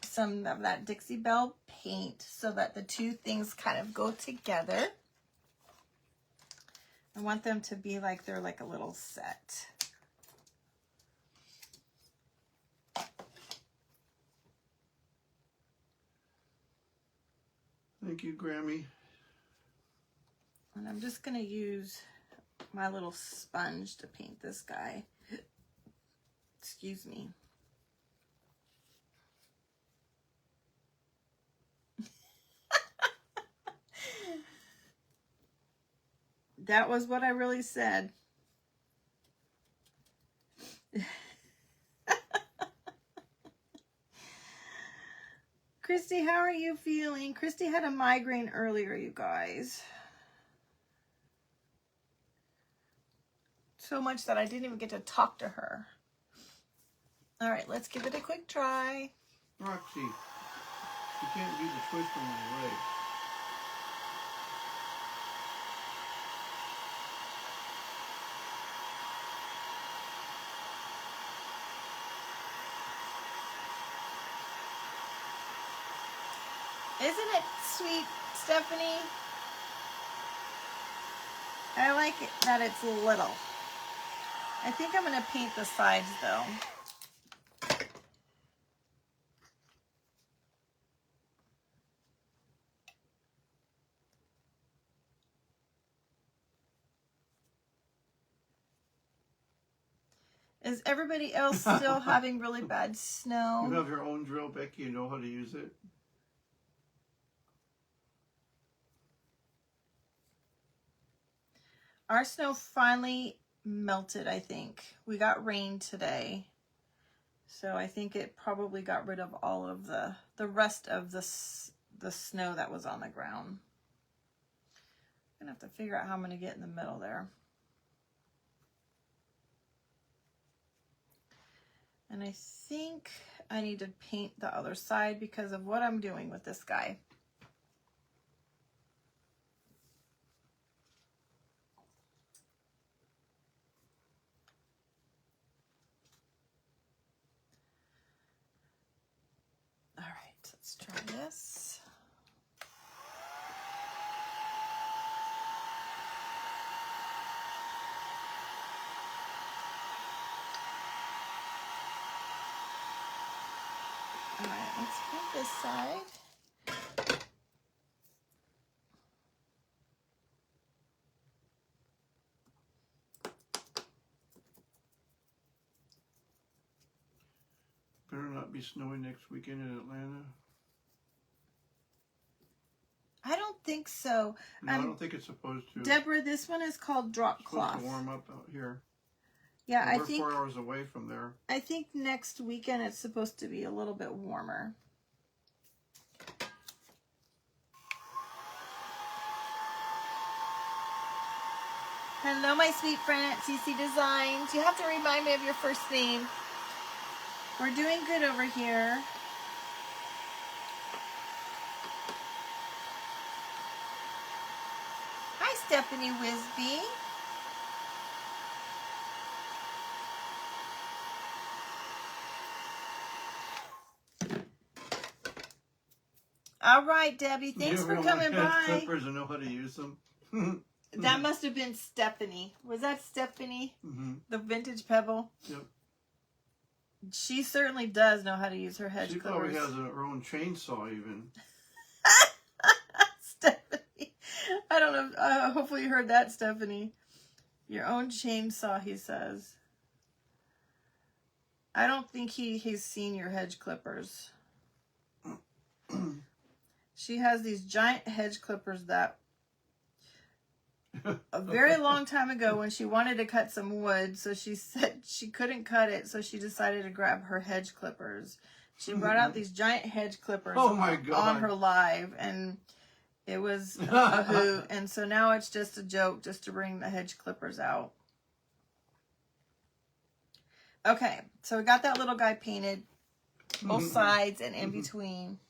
some of that Dixie Belle paint so that the two things kind of go together. I want them to be like they're like a little set. Thank you, Grammy. And I'm just going to use my little sponge to paint this guy. Excuse me. That was what I really said. Christy, how are you feeling? Christy had a migraine earlier, you guys. So much that I didn't even get to talk to her. All right, let's give it a quick try. Roxy, you can't do the twist on your leg. Isn't it sweet, Stephanie? I like it that it's little. I think I'm going to paint the sides, though. Is everybody else still having really bad snow? You have your own drill, Becky. You know how to use it. Our snow finally melted, I think. We got rain today. So I think it probably got rid of all of the rest of the snow that was on the ground. I'm going to have to figure out how I'm going to get in the middle there. And I think I need to paint the other side because of what I'm doing with this guy. All right, let's try this. All right, let's paint this side. Better not be snowing next weekend in Atlanta? I don't think so. No, I don't think it's supposed to. Deborah, this one is called Drop It's supposed Cloth. to warm up out here. Yeah, Well, I we're think 4 hours away from there. I think next weekend it's supposed to be a little bit warmer. Hello, my sweet friend at CC Designs. You have to remind me of your first name. We're doing good over here. Hi, Stephanie Wisby. All right, Debbie. Thanks for coming by. Clippers and know how to use them. That must have been Stephanie. Was that Stephanie? Mm-hmm. The vintage pebble? Yep. She certainly does know how to use her hedge She clippers. probably has her own chainsaw even. Stephanie. I don't know. Hopefully you heard that, Stephanie. Your own chainsaw, he says. I don't think he's seen your hedge clippers. She has these giant hedge clippers that a very long time ago when she wanted to cut some wood, so she said she couldn't cut it, so she decided to grab her hedge clippers. She brought out these giant hedge clippers Oh my God. on her live, and it was a hoot. And so now it's just a joke just to bring the hedge clippers out. Okay, so we got that little guy painted, both sides and in between.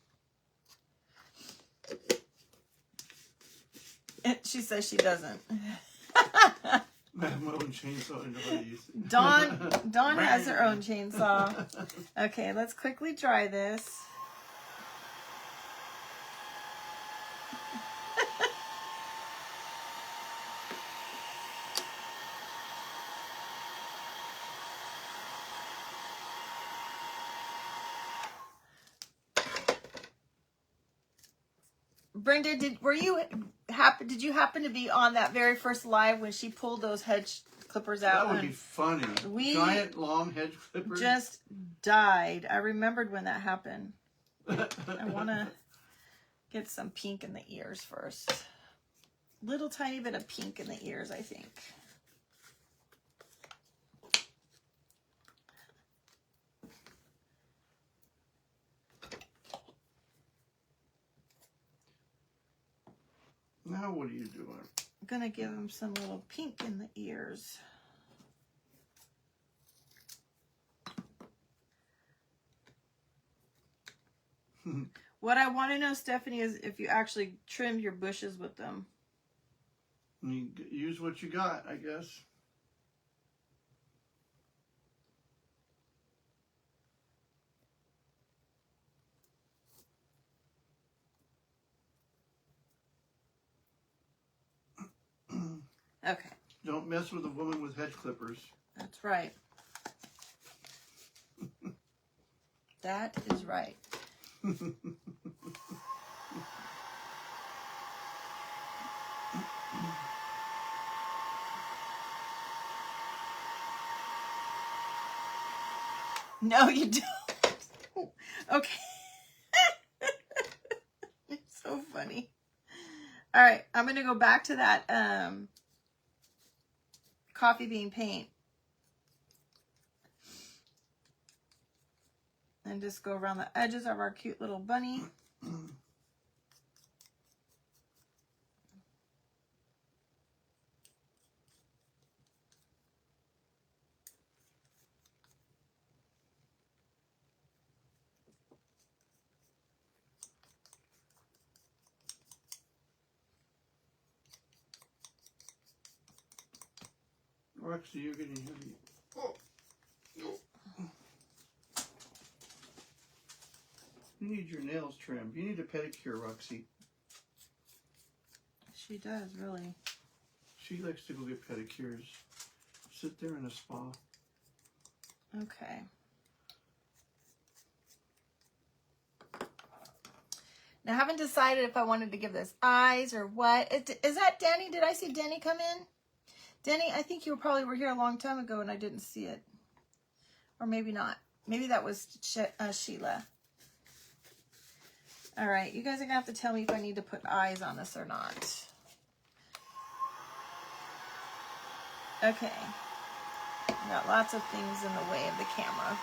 And she says she doesn't. I have my own chainsaw. I know how to use it. Dawn has her own chainsaw. Okay, let's quickly dry this. Brenda, did you happen to be on that very first live when she pulled those hedge clippers out? That would be funny. Giant long hedge clippers. Just died. I remembered when that happened. I want to get some pink in the ears first. Little tiny bit of pink in the ears, I think. Now what are you doing? I'm going to give him some little pink in the ears. What I want to know, Stephanie, is if you actually trimmed your bushes with them. You use what you got, I guess. Okay. Don't mess with a woman with hedge clippers. That's right. That is right. No, you don't. Okay. It's so funny. All right, I'm going to go back to that coffee bean paint. And just go around the edges of our cute little bunny. Roxy, you're getting heavy. Oh. You need your nails trimmed. You need a pedicure, Roxy. She does, really. She likes to go get pedicures. Sit there in a spa. Okay. Now, I haven't decided if I wanted to give this eyes or what. Is that Denny? Did I see Denny come in? Denny, I think you probably were here a long time ago and I didn't see it. Or maybe not. Maybe that was Sheila. All right, you guys are gonna have to tell me if I need to put eyes on this or not. Okay. Got lots of things in the way of the camera.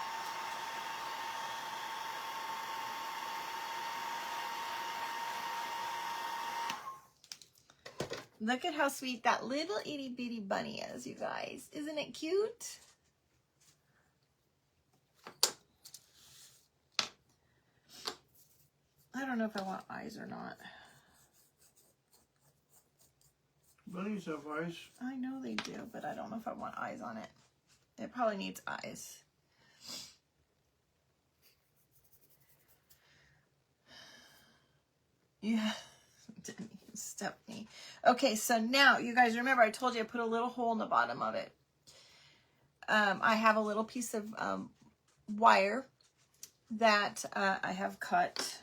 Look at how sweet that little itty bitty bunny is, you guys. Isn't it cute? I don't know if I want eyes or not. Bunnies have eyes. I know they do, but I don't know if I want eyes on it. It probably needs eyes. Yeah, Stephanie. Okay, so now, you guys remember I told you I put a little hole in the bottom of it. I have a little piece of wire that I have cut.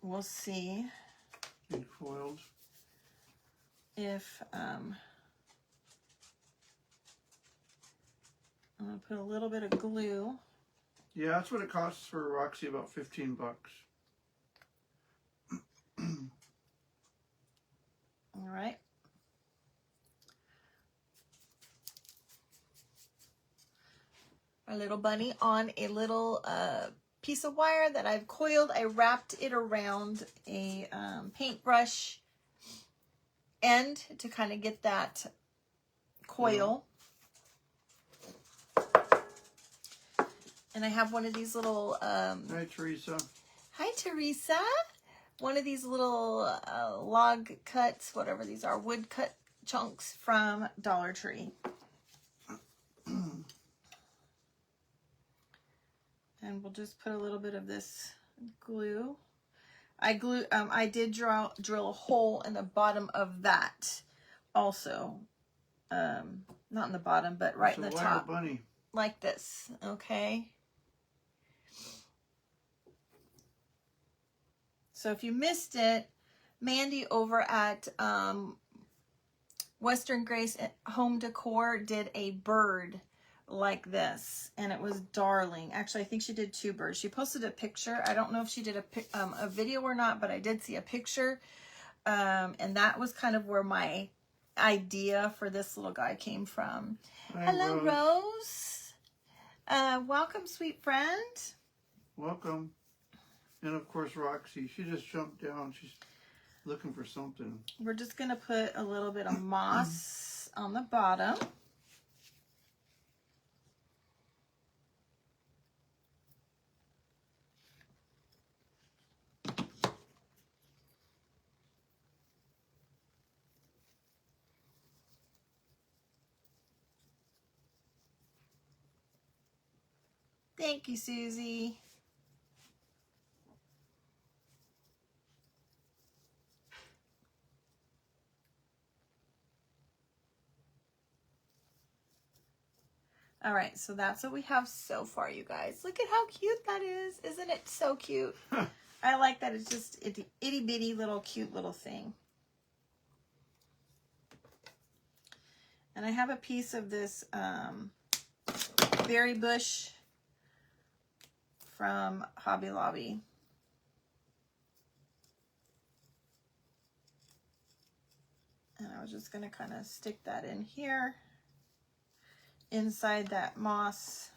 We'll see And coiled. if I'm going to put a little bit of glue. Yeah, that's what it costs for Roxy, about $15. All right. Our little bunny on a little piece of wire that I've coiled. I wrapped it around a paintbrush end to kind of get that coil. And I have one of these little... Hi, Teresa. Hi, Teresa. One of these little log cuts, whatever these are, wood cut chunks from Dollar Tree. And we'll just put a little bit of this glue. I did drill a hole in the bottom of that also. Not in the bottom, but right in the top. Bunny. Like this, okay? So if you missed it, Mandy over at Western Grace Home Decor did a bird like this, and it was darling. Actually, I think she did 2 birds. She posted a picture. I don't know if she did a video or not, but I did see a picture, and that was kind of where my idea for this little guy came from. Hi, Hello, Rose. Welcome, sweet friend. Welcome. And of course, Roxy. She just jumped down. She's looking for something. We're just going to put a little bit of moss on the bottom. Thank you, Susie. All right, so that's what we have so far, you guys. Look at how cute that is. Isn't it so cute? I like that it's just itty bitty little cute little thing. And I have a piece of this berry bush from Hobby Lobby. And I was just going to kind of stick that in here, inside that moss.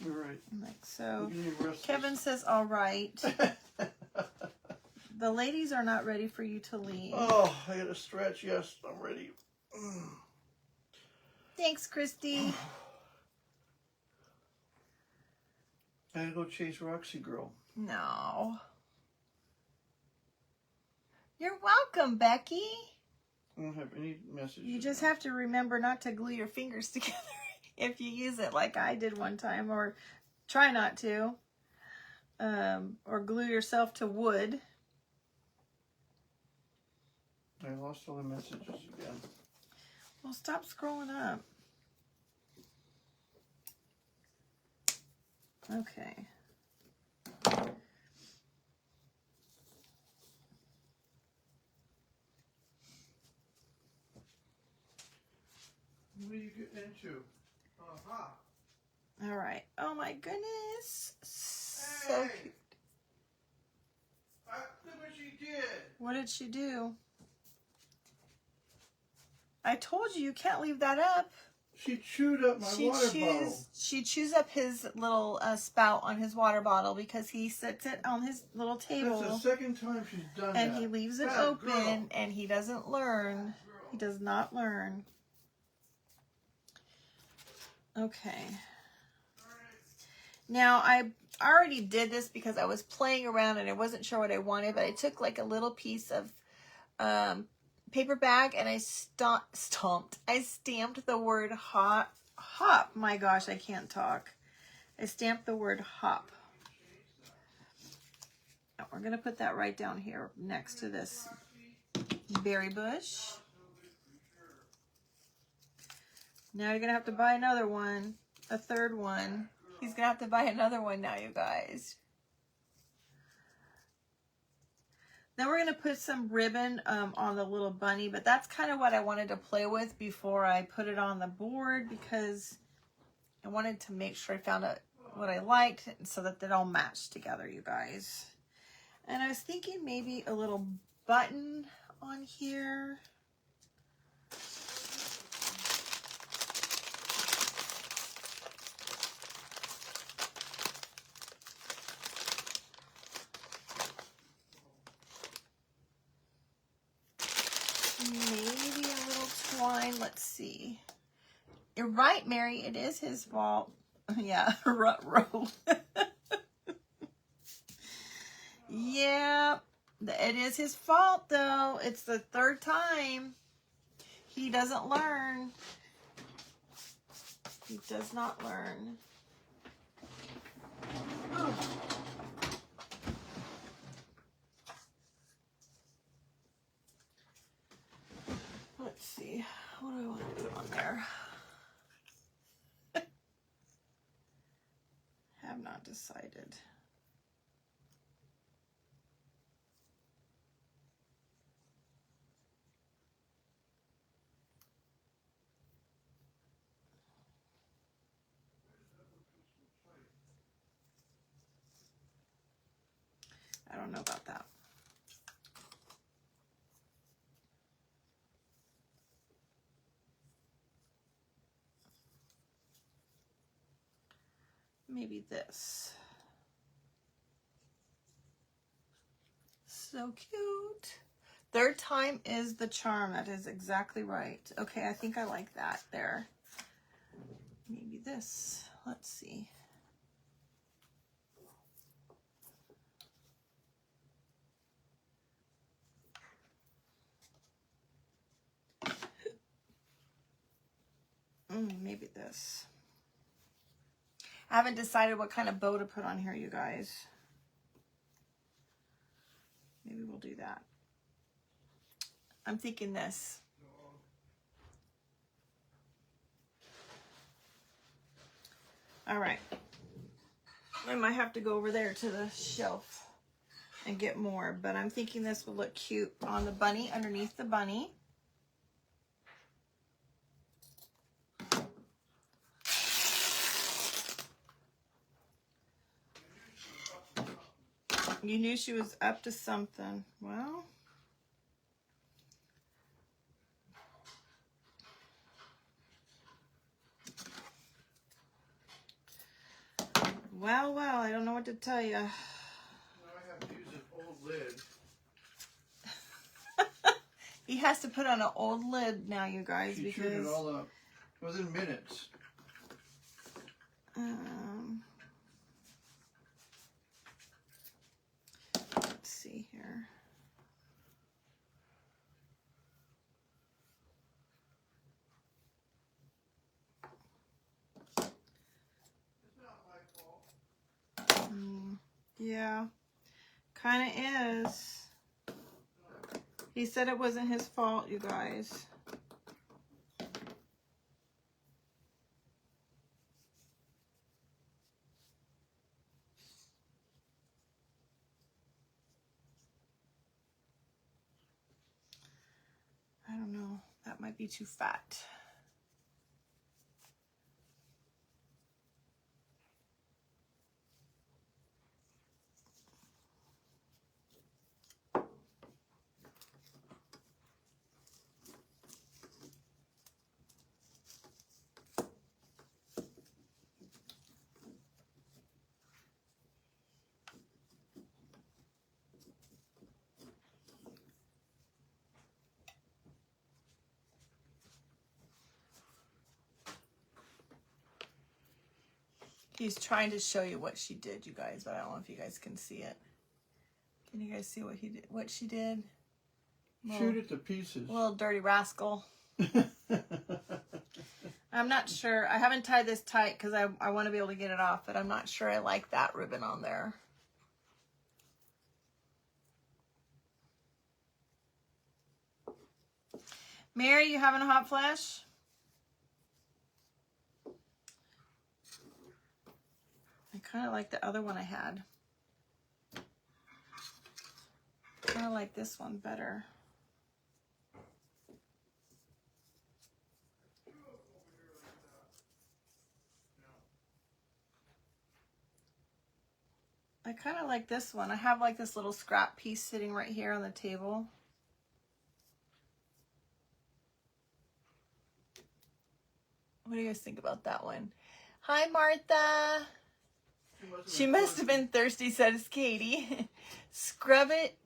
All right. Like so. Kevin Kevin says, all right. The ladies are not ready for you to leave. Oh, I got to stretch. Yes, I'm ready. Thanks, Christy. I gotta go chase Roxy Girl. No. You're welcome, Becky. I don't have any messages. You just have to remember not to glue your fingers together if you use it like I did one time, or try not to. Or glue yourself to wood. I lost all the messages again. Well, stop scrolling up. Okay. too. Uh-huh. All right. Oh my goodness. So Hey! cute. Look what she did. What did she do? I told you you can't leave that up. She chewed up my water bottle. She chews up his little spout on his water bottle because he sits it on his little table. That's the second time she's done and that. he leaves it Bad open girl. and he doesn't learn. He does not learn. Okay. Now I already did this because I was playing around and I wasn't sure what I wanted, but I took like a little piece of paper bag and I stamped the word hop. My gosh, I can't talk. I stamped the word hop. Now we're going to put that right down here next to this berry bush. Now you're going to have to buy another one, a third one. He's going to have to buy another one now, you guys. Then we're going to put some ribbon on the little bunny, but that's kind of what I wanted to play with before I put it on the board because I wanted to make sure I found out what I liked so that they all matched together, you guys. And I was thinking maybe a little button on here. Maybe a little twine. Let's see. You're right, Mary. It is his fault. Yeah, ruh-roh. Yeah, it is his fault, though. It's the third time. He doesn't learn. He does not learn. Ooh. Let's see. What do I want to do on there? Have not decided. I don't know about that. Maybe this. So cute. Third time is the charm. That is exactly right. Okay, I think I like that there. Maybe this. Let's see. Maybe this. I haven't decided what kind of bow to put on here, you guys. Maybe we'll do that. I'm thinking this. All right. I might have to go over there to the shelf and get more, but I'm thinking this will look cute on the bunny, underneath the bunny. You knew she was up to something. Well, I don't know what to tell you. Now I have to use an old lid. He has to put on an old lid now, you guys, She because chewed it all up within minutes. Let's see here. It's not my fault. Yeah, kind of is. He said it wasn't his fault, you guys. I don't know. That might be too fat. He's trying to show you what she did, you guys, but I don't know if you guys can see it. Can you guys see what he did? What she did? Shoot it to pieces. Little dirty rascal. I'm not sure. I haven't tied this tight because I want to be able to get it off, but I'm not sure I like that ribbon on there. Mary, you having a hot flash? I kind of like the other one I had. I kind of like this one better. I kind of like this one. I have like this little scrap piece sitting right here on the table. What do you guys think about that one? Hi, Martha. She must have been thirsty, says Katie. Scrub it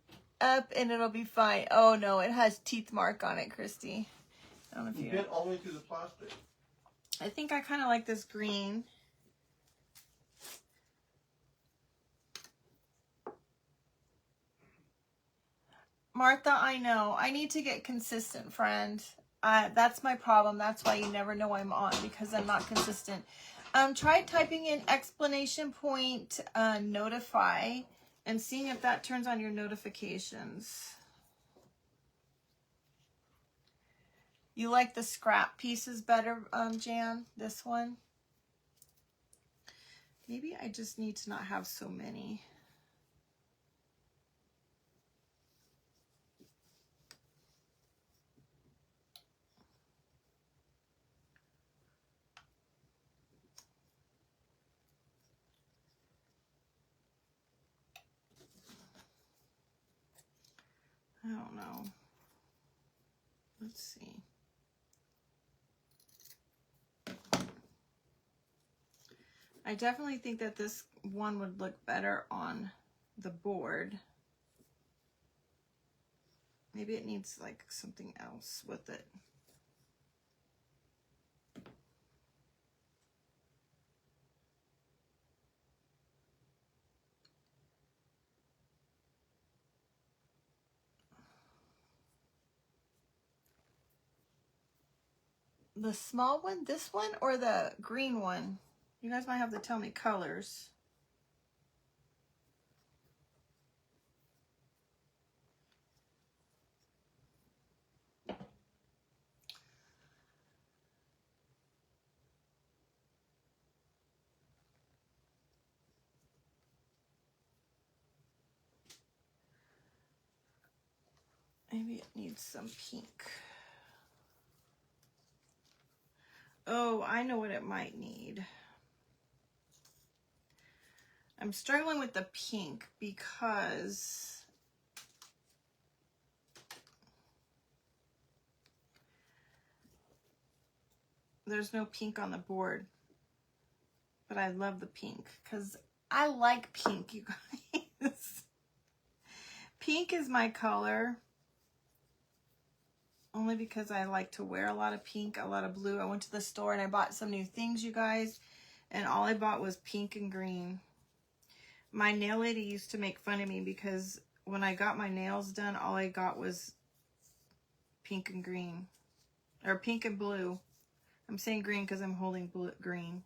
up and it'll be fine. Oh no, it has teeth mark on it, Christy. I don't know if you bit all the way through the plastic. I think I kind of like this green. Martha, I know. I need to get consistent, friend. That's my problem. That's why you never know I'm on, because I'm not consistent. Try typing in exclamation point notify and seeing if that turns on your notifications. You like the scrap pieces better, Jan? This one? Maybe I just need to not have so many. I don't know. Let's see. I definitely think that this one would look better on the board. Maybe it needs like something else with it. The small one, this one, or the green one? You guys might have to tell me colors. Maybe it needs some pink. Oh, I know what it might need. I'm struggling with the pink because there's no pink on the board. But I love the pink because I like pink, you guys. Pink is my color. Only because I like to wear a lot of pink, a lot of blue. I went to the store and I bought some new things, you guys. And all I bought was pink and green. My nail lady used to make fun of me because when I got my nails done, all I got was pink and green. Or pink and blue. I'm saying green because I'm holding blue, green.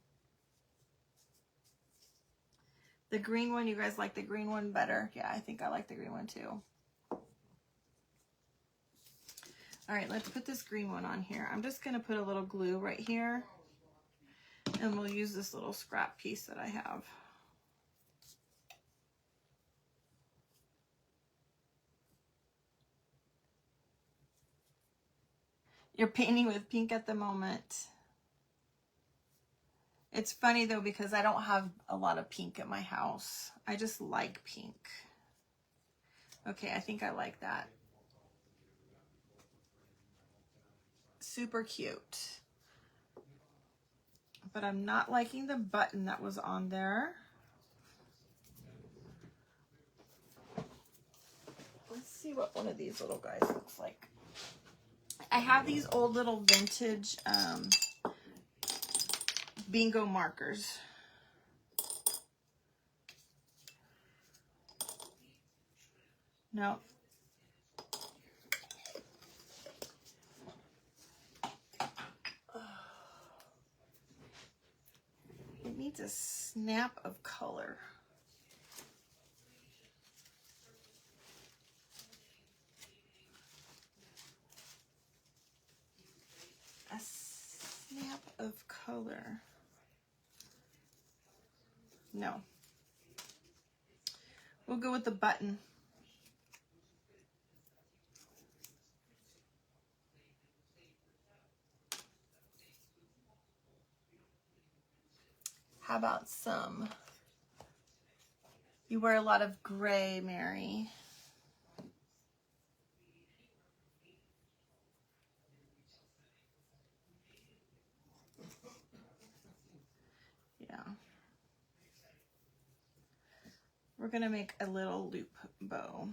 The green one, you guys like the green one better? Yeah, I think I like the green one too. All right, let's put this green one on here. I'm just going to put a little glue right here. And we'll use this little scrap piece that I have. You're painting with pink at the moment. It's funny though because I don't have a lot of pink at my house. I just like pink. Okay, I think I like that. Super cute. But I'm not liking the button that was on there. Let's see what one of these little guys looks like. I have these old little vintage bingo markers. No. It needs a snap of color. A snap of color. No. We'll go with the button. How about some? You wear a lot of gray, Mary. Yeah. We're going to make a little loop bow.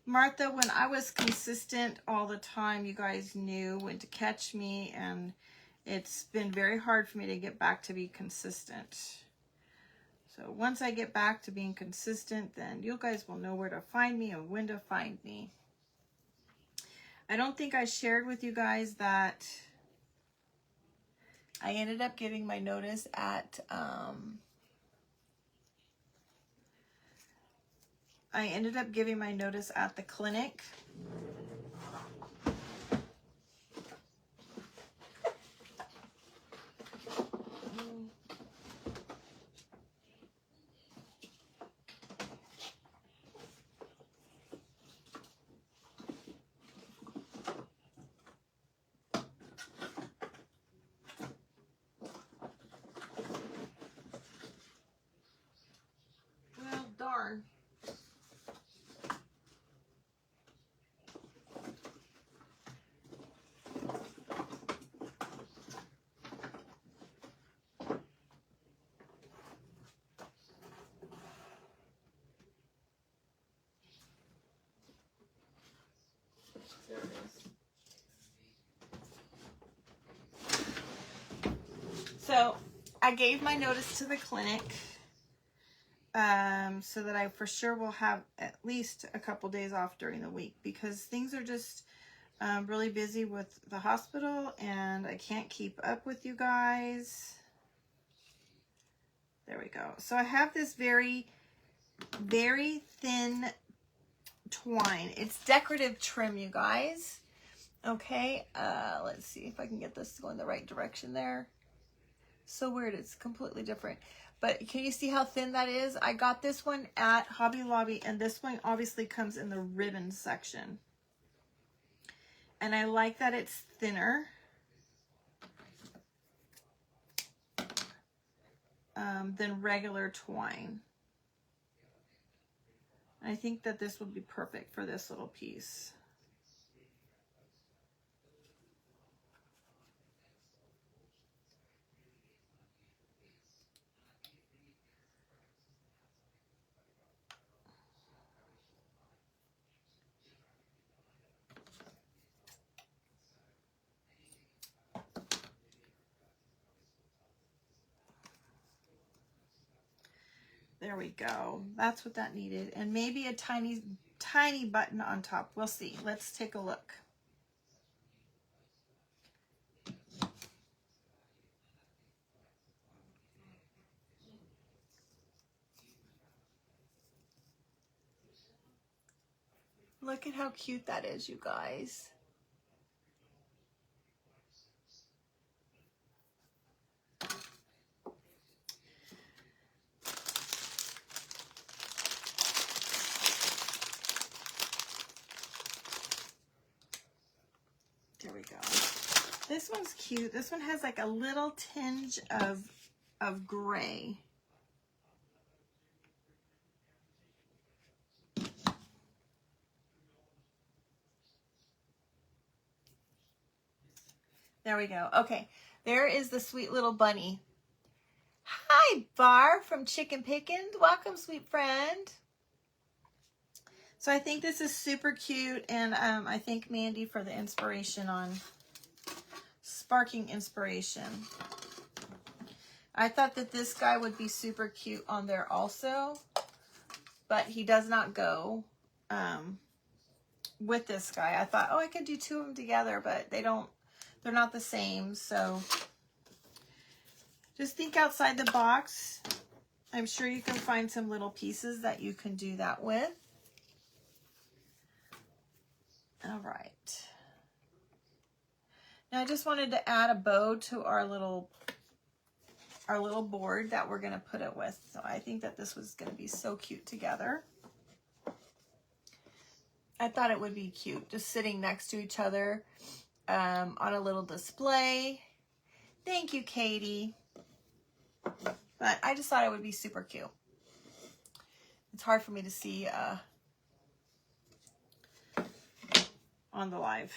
Martha, when I was consistent all the time, you guys knew when to catch me, and it's been very hard for me to get back to be consistent. So once I get back to being consistent, then you guys will know where to find me and when to find me. I don't think I shared with you guys that I ended up giving my notice at the clinic. Well, darn. There it is. So I gave my notice to the clinic so that I for sure will have at least a couple days off during the week, because things are just really busy with the hospital and I can't keep up with you guys. There we go. So I have this very, very thin twine. It's decorative trim, you guys. Okay, let's see if I can get this to go in the right direction there. So weird, it's completely different. But can you see how thin that is? I got this one at Hobby Lobby, and this one obviously comes in the ribbon section. And I like that it's thinner. Than regular twine. I think that this would be perfect for this little piece. There we go. That's what that needed. And maybe a tiny, tiny button on top. We'll see. Let's take a look. Look at how cute that is, you guys. There we go. This one's cute. This one has like a little tinge of gray. There we go. Okay, there is the sweet little bunny. Hi, Bar from Chicken Pickins. Welcome, sweet friend. So I think this is super cute, and I thank Mandy for the inspiration on sparking inspiration. I thought that this guy would be super cute on there also, but he does not go with this guy. I thought, oh, I could do two of them together, but they're not the same. So just think outside the box. I'm sure you can find some little pieces that you can do that with. All right. Now I just wanted to add a bow to our little board that we're going to put it with. So I think that this was going to be so cute together. I thought it would be cute just sitting next to each other on a little display. Thank you, Katie. But I just thought it would be super cute. It's hard for me to see on the live.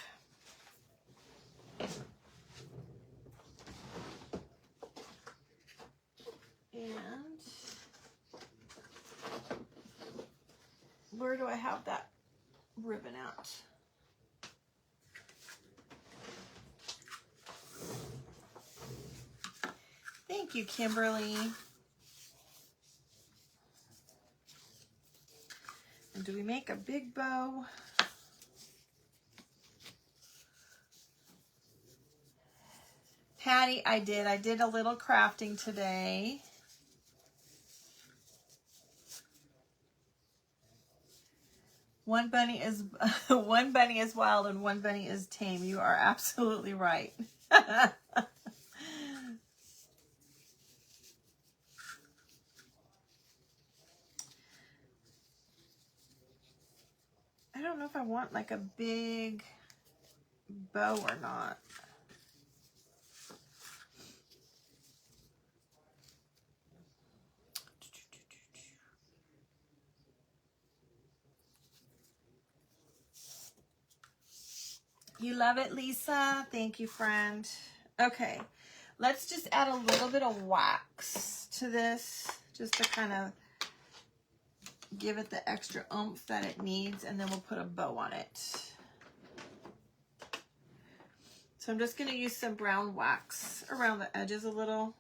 And where do I have that ribbon out? Thank you, Kimberly. And do we make a big bow? Patty, I did. I did a little crafting today. One bunny is wild and one bunny is tame. You are absolutely right. I don't know if I want like a big bow or not. You love it, Lisa. Thank you, friend. Okay, let's just add a little bit of wax to this, just to kind of give it the extra oomph that it needs, and then we'll put a bow on it. So I'm just going to use some brown wax around the edges a little.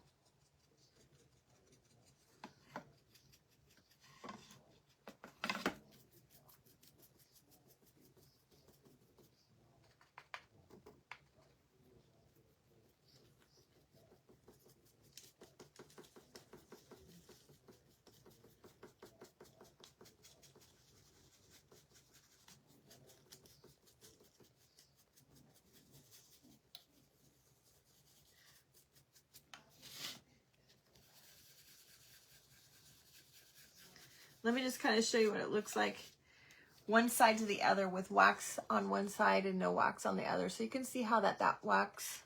Let me just kind of show you what it looks like one side to the other with wax on one side and no wax on the other. So you can see how that wax,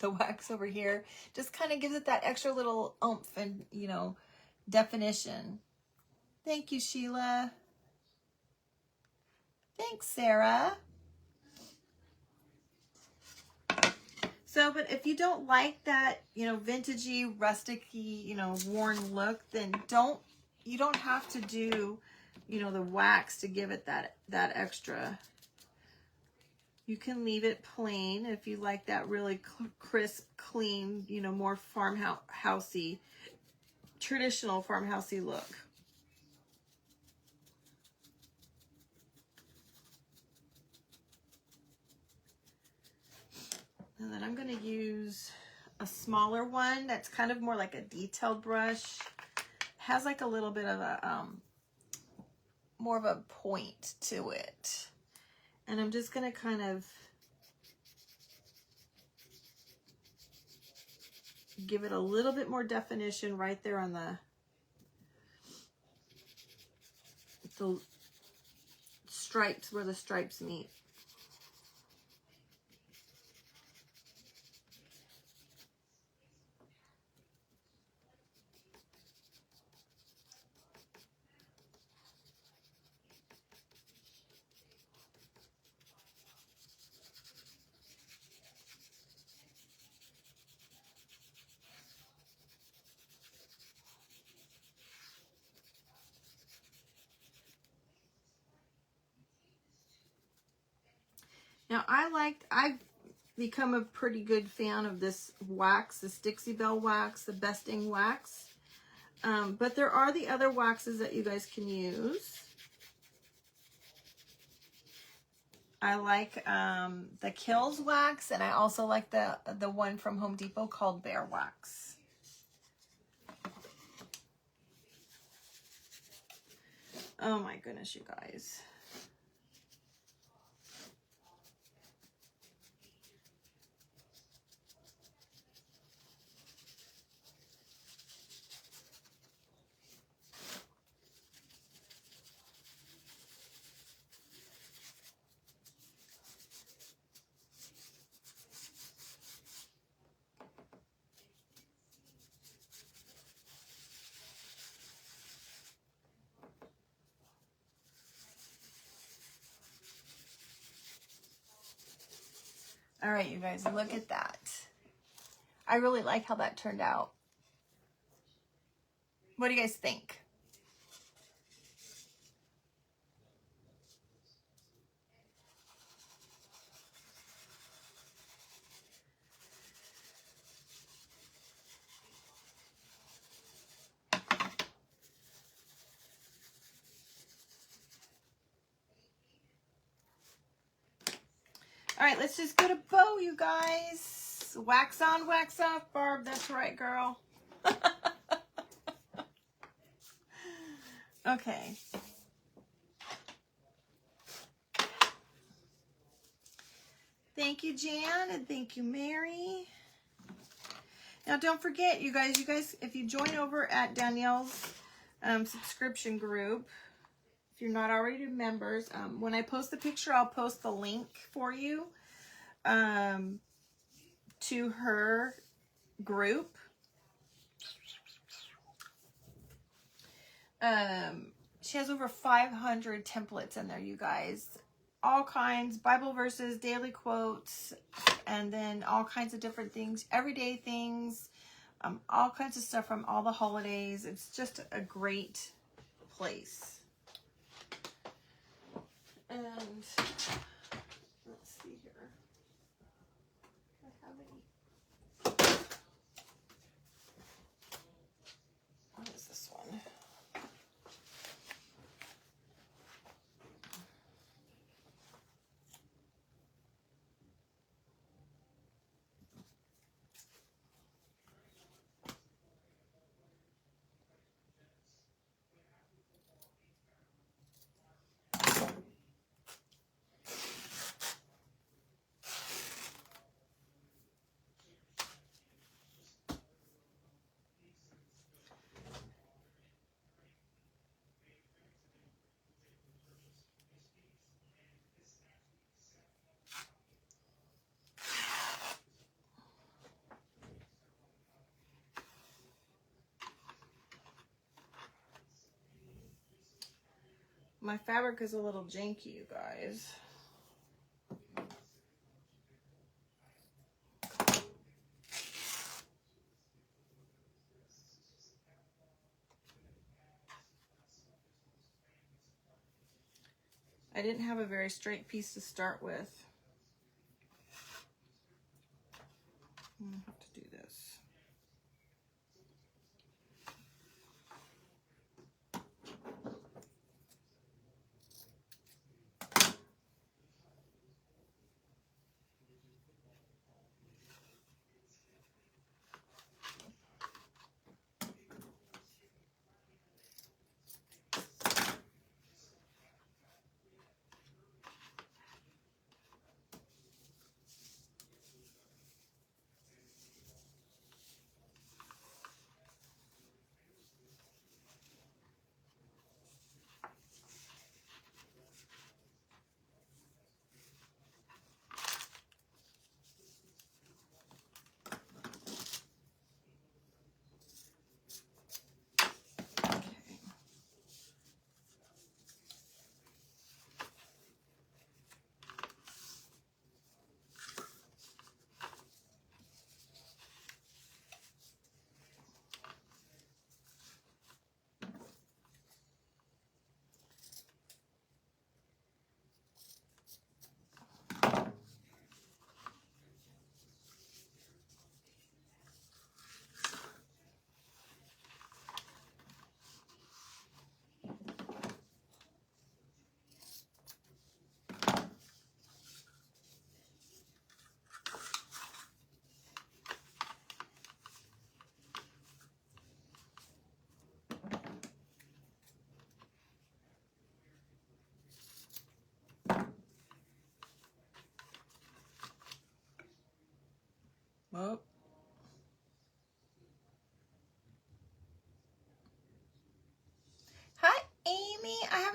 the wax over here, just kind of gives it that extra little oomph and, you know, definition. Thank you, Sheila. Thanks, Sarah. So, but if you don't like that, you know, vintagey, rustic-y, you know, worn look, then you don't have to do, you know, the wax to give it that extra. You can leave it plain if you like that really crisp, clean, you know, more farmhousey, traditional farmhousey look. And then I'm going to use a smaller one that's kind of more like a detailed brush. Has like a little bit of a more of a point to it, and I'm just gonna kind of give it a little bit more definition right there on the stripes, where the stripes meet. Now I become a pretty good fan of this wax, this Dixie Belle wax, the Besting wax. But there are the other waxes that you guys can use. I like the Kills wax, and I also like the one from Home Depot called Bear Wax. Oh my goodness, you guys. All right, you guys, look at that. I really like how that turned out. What do you guys think? All right, let's just go to bow, you guys. Wax on, wax off, Barb. That's right, girl. Okay. Thank you, Jan, and thank you, Mary. Now, don't forget, you guys, if you join over at Danielle's subscription group, if you're not already members, when I post the picture, I'll post the link for you to her group. She has over 500 templates in there, you guys. All kinds, Bible verses, daily quotes, and then all kinds of different things, everyday things, all kinds of stuff from all the holidays. It's just a great place. And let's see here. Do I have any? What is this one? My fabric is a little janky, you guys. I didn't have a very straight piece to start with. I'm gonna have to do this.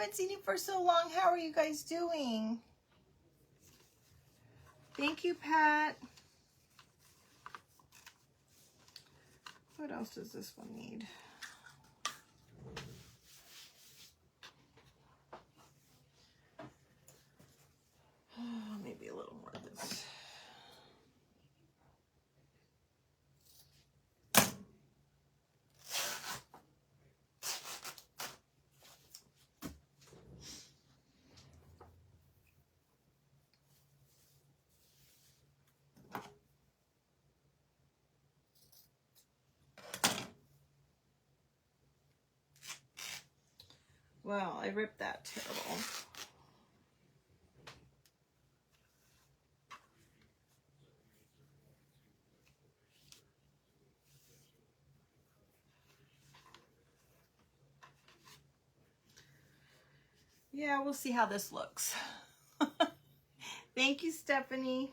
haven't seen you for so long. How are you guys doing? Thank you, Pat. What else does this one need? Maybe a little more of this. Wow, I ripped that terrible. Yeah, we'll see how this looks. Thank you, Stephanie.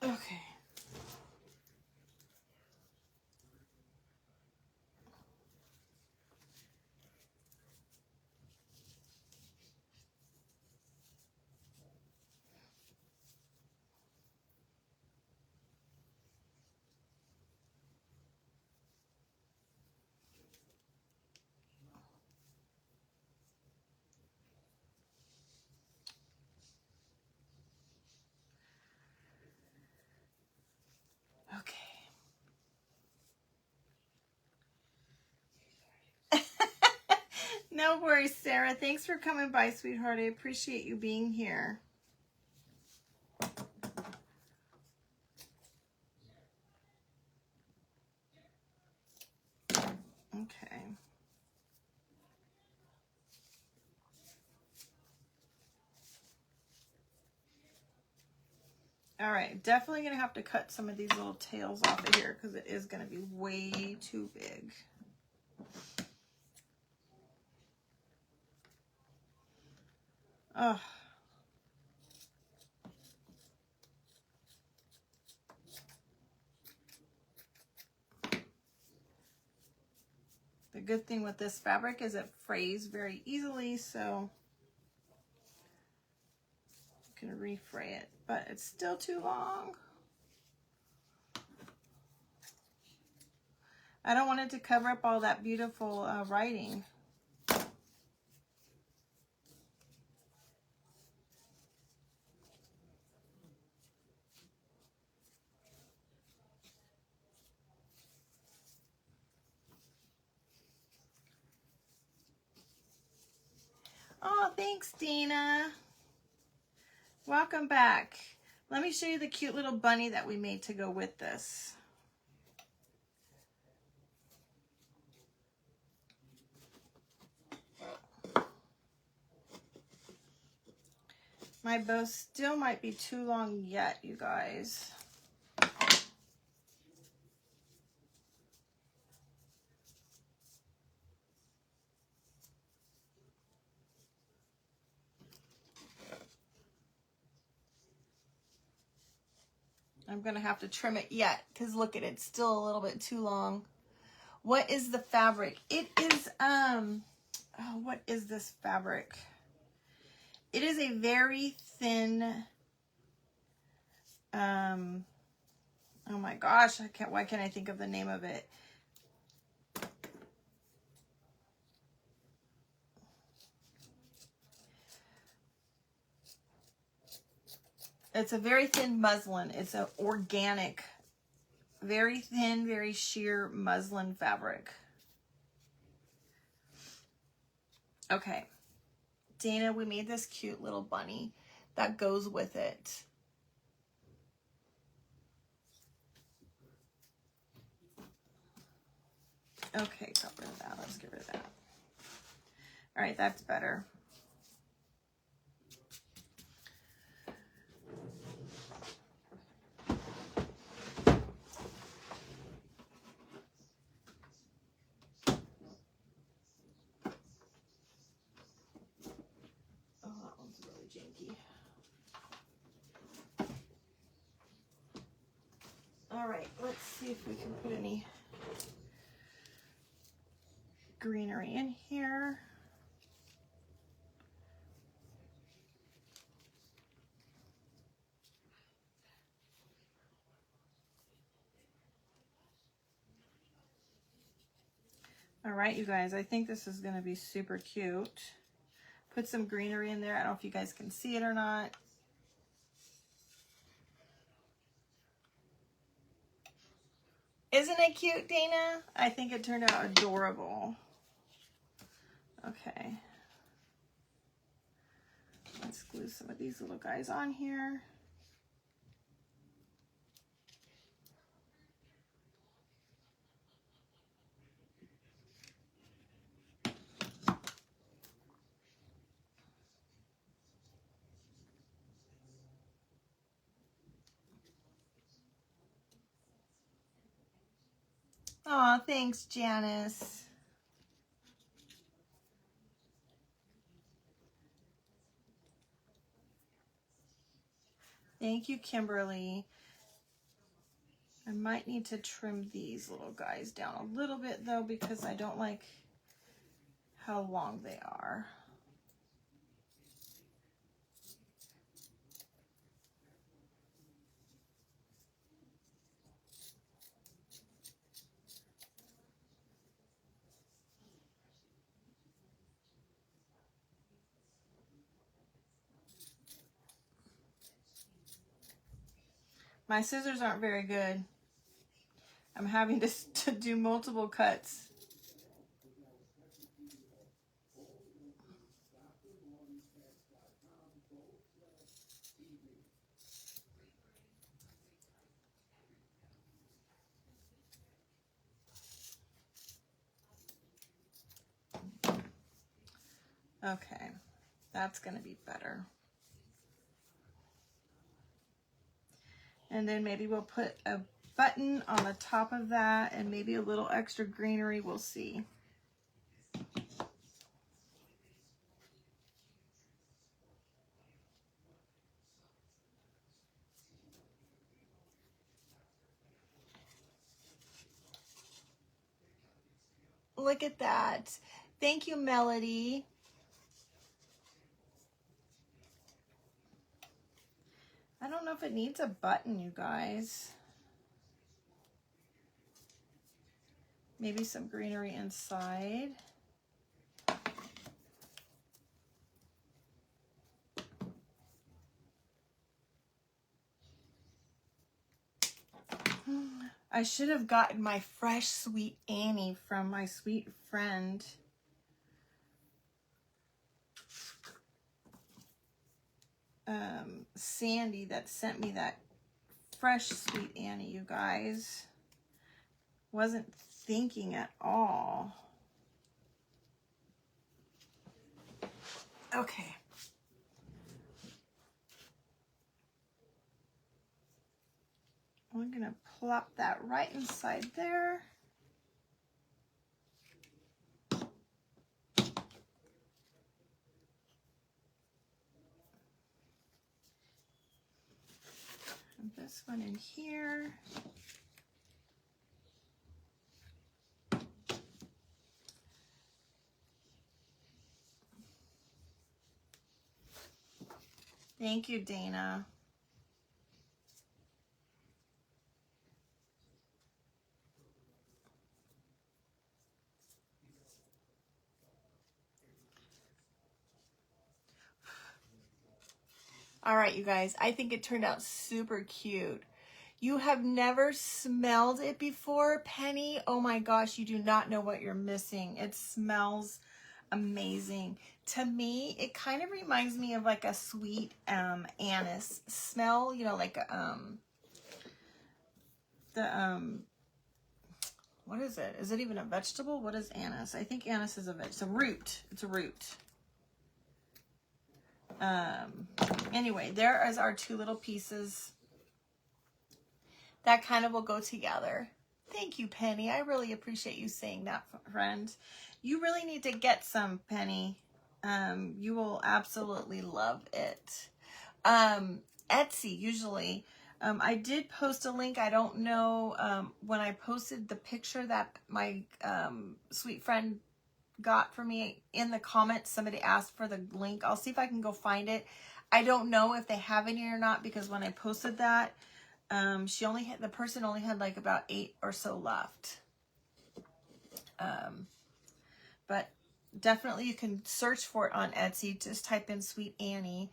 Okay. Okay. No worries, Sarah. Thanks for coming by, sweetheart. I appreciate you being here. Okay. All right, definitely gonna have to cut some of these little tails off of here because it is gonna be way too big. Oh. The good thing with this fabric is it frays very easily, so you can refray it, but it's still too long. I don't want it to cover up all that beautiful writing. Oh, thanks, Dina. Welcome back. Let me show you the cute little bunny that we made to go with this. My bow still might be too long yet, you guys. I'm gonna have to trim it yet because look at it, it's still a little bit too long. What is the fabric? It is oh, what is this fabric? It is a very thin oh my gosh, why can't I think of the name of it? It's a very thin muslin. It's an organic, very thin, very sheer muslin fabric. Okay. Dana, we made this cute little bunny that goes with it. Okay, got rid of that. Let's get rid of that. All right, that's better. cookie. All right, let's see if we can put any greenery in here. All right, you guys, I think this is going to be super cute. Put some greenery in there. I don't know if you guys can see it or not. Isn't it cute, Dana? I think it turned out adorable. Okay. Let's glue some of these little guys on here. Aw, thanks, Janice. Thank you, Kimberly. I might need to trim these little guys down a little bit, though, because I don't like how long they are. My scissors aren't very good. I'm having to do multiple cuts. Okay, that's gonna be better. And then maybe we'll put a button on the top of that and maybe a little extra greenery, we'll see. Look at that. Thank you, Melody. I don't know if it needs a button, you guys. Maybe some greenery inside. I should have gotten my fresh Sweet Annie from my sweet friend. Sandy, that sent me that fresh Sweet Annie, you guys. Wasn't thinking at all. Okay. I'm gonna plop that right inside there. And this one in here. Thank you, Dana. All right, you guys, I think it turned out super cute. You have never smelled it before, Penny? Oh my gosh, you do not know what you're missing. It smells amazing. To me, it kind of reminds me of like a sweet anise smell, you know, like what is it? Is it even a vegetable? What is anise? I think anise is a veg. It's a root. It's a root. Anyway, there is our two little pieces that kind of will go together. Thank you, Penny. I really appreciate you saying that, friend. You really need to get some, Penny. You will absolutely love it. Etsy, usually. I did post a link. I don't know when I posted the picture that my sweet friend got for me in the comments. Somebody asked for the link. I'll see if I can go find it. I don't know if they have any or not because when I posted that, the person only had like about 8 or so left. But definitely you can search for it on Etsy. Just type in Sweet Annie.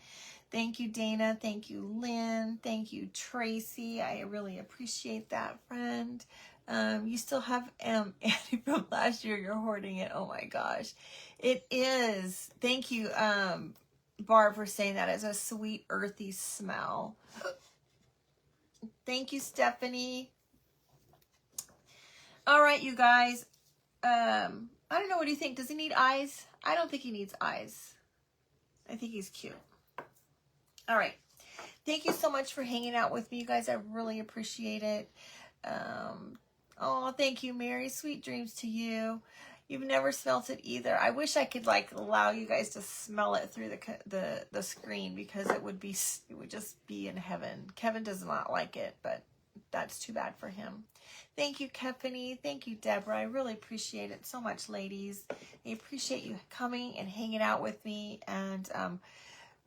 Thank you, Dana. Thank you, Lynn. Thank you, Tracy. I really appreciate that, friend. You still have Annie from last year. You're hoarding it. Oh my gosh. It is. Thank you, Barb, for saying that. It's a sweet, earthy smell. Thank you, Stephanie. All right, you guys. I don't know. What do you think? Does he need eyes? I don't think he needs eyes. I think he's cute. All right. Thank you so much for hanging out with me, you guys. I really appreciate it. Oh, thank you, Mary. Sweet dreams to you. You've never smelt it either. I wish I could like allow you guys to smell it through the screen because it would just be in heaven. Kevin does not like it, but that's too bad for him. Thank you, Kefany. Thank you, Deborah. I really appreciate it so much, ladies. I appreciate you coming and hanging out with me. And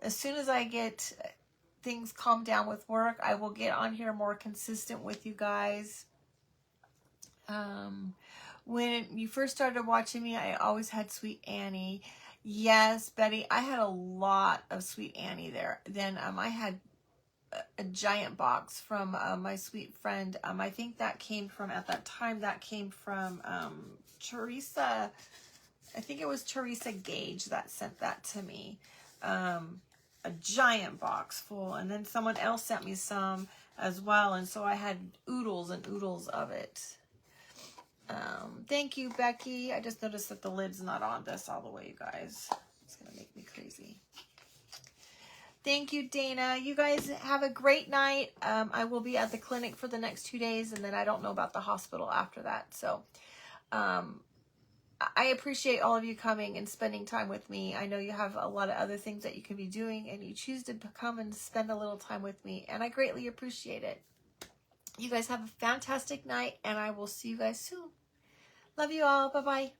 as soon as I get things calmed down with work, I will get on here more consistent with you guys. When you first started watching me, I always had Sweet Annie. Yes, Betty, I had a lot of Sweet Annie there. Then I had a giant box from my sweet friend. I think that came from, at that time, that came from Teresa. I think it was Teresa Gage that sent that to me. A giant box full. And then someone else sent me some as well. And so I had oodles and oodles of it. Thank you, Becky. I just noticed that the lid's not on this all the way, you guys. It's going to make me crazy. Thank you, Dana. You guys have a great night. I will be at the clinic for the next 2 days, and then I don't know about the hospital after that. So I appreciate all of you coming and spending time with me. I know you have a lot of other things that you can be doing, and you choose to come and spend a little time with me, and I greatly appreciate it. You guys have a fantastic night, and I will see you guys soon. Love you all. Bye-bye.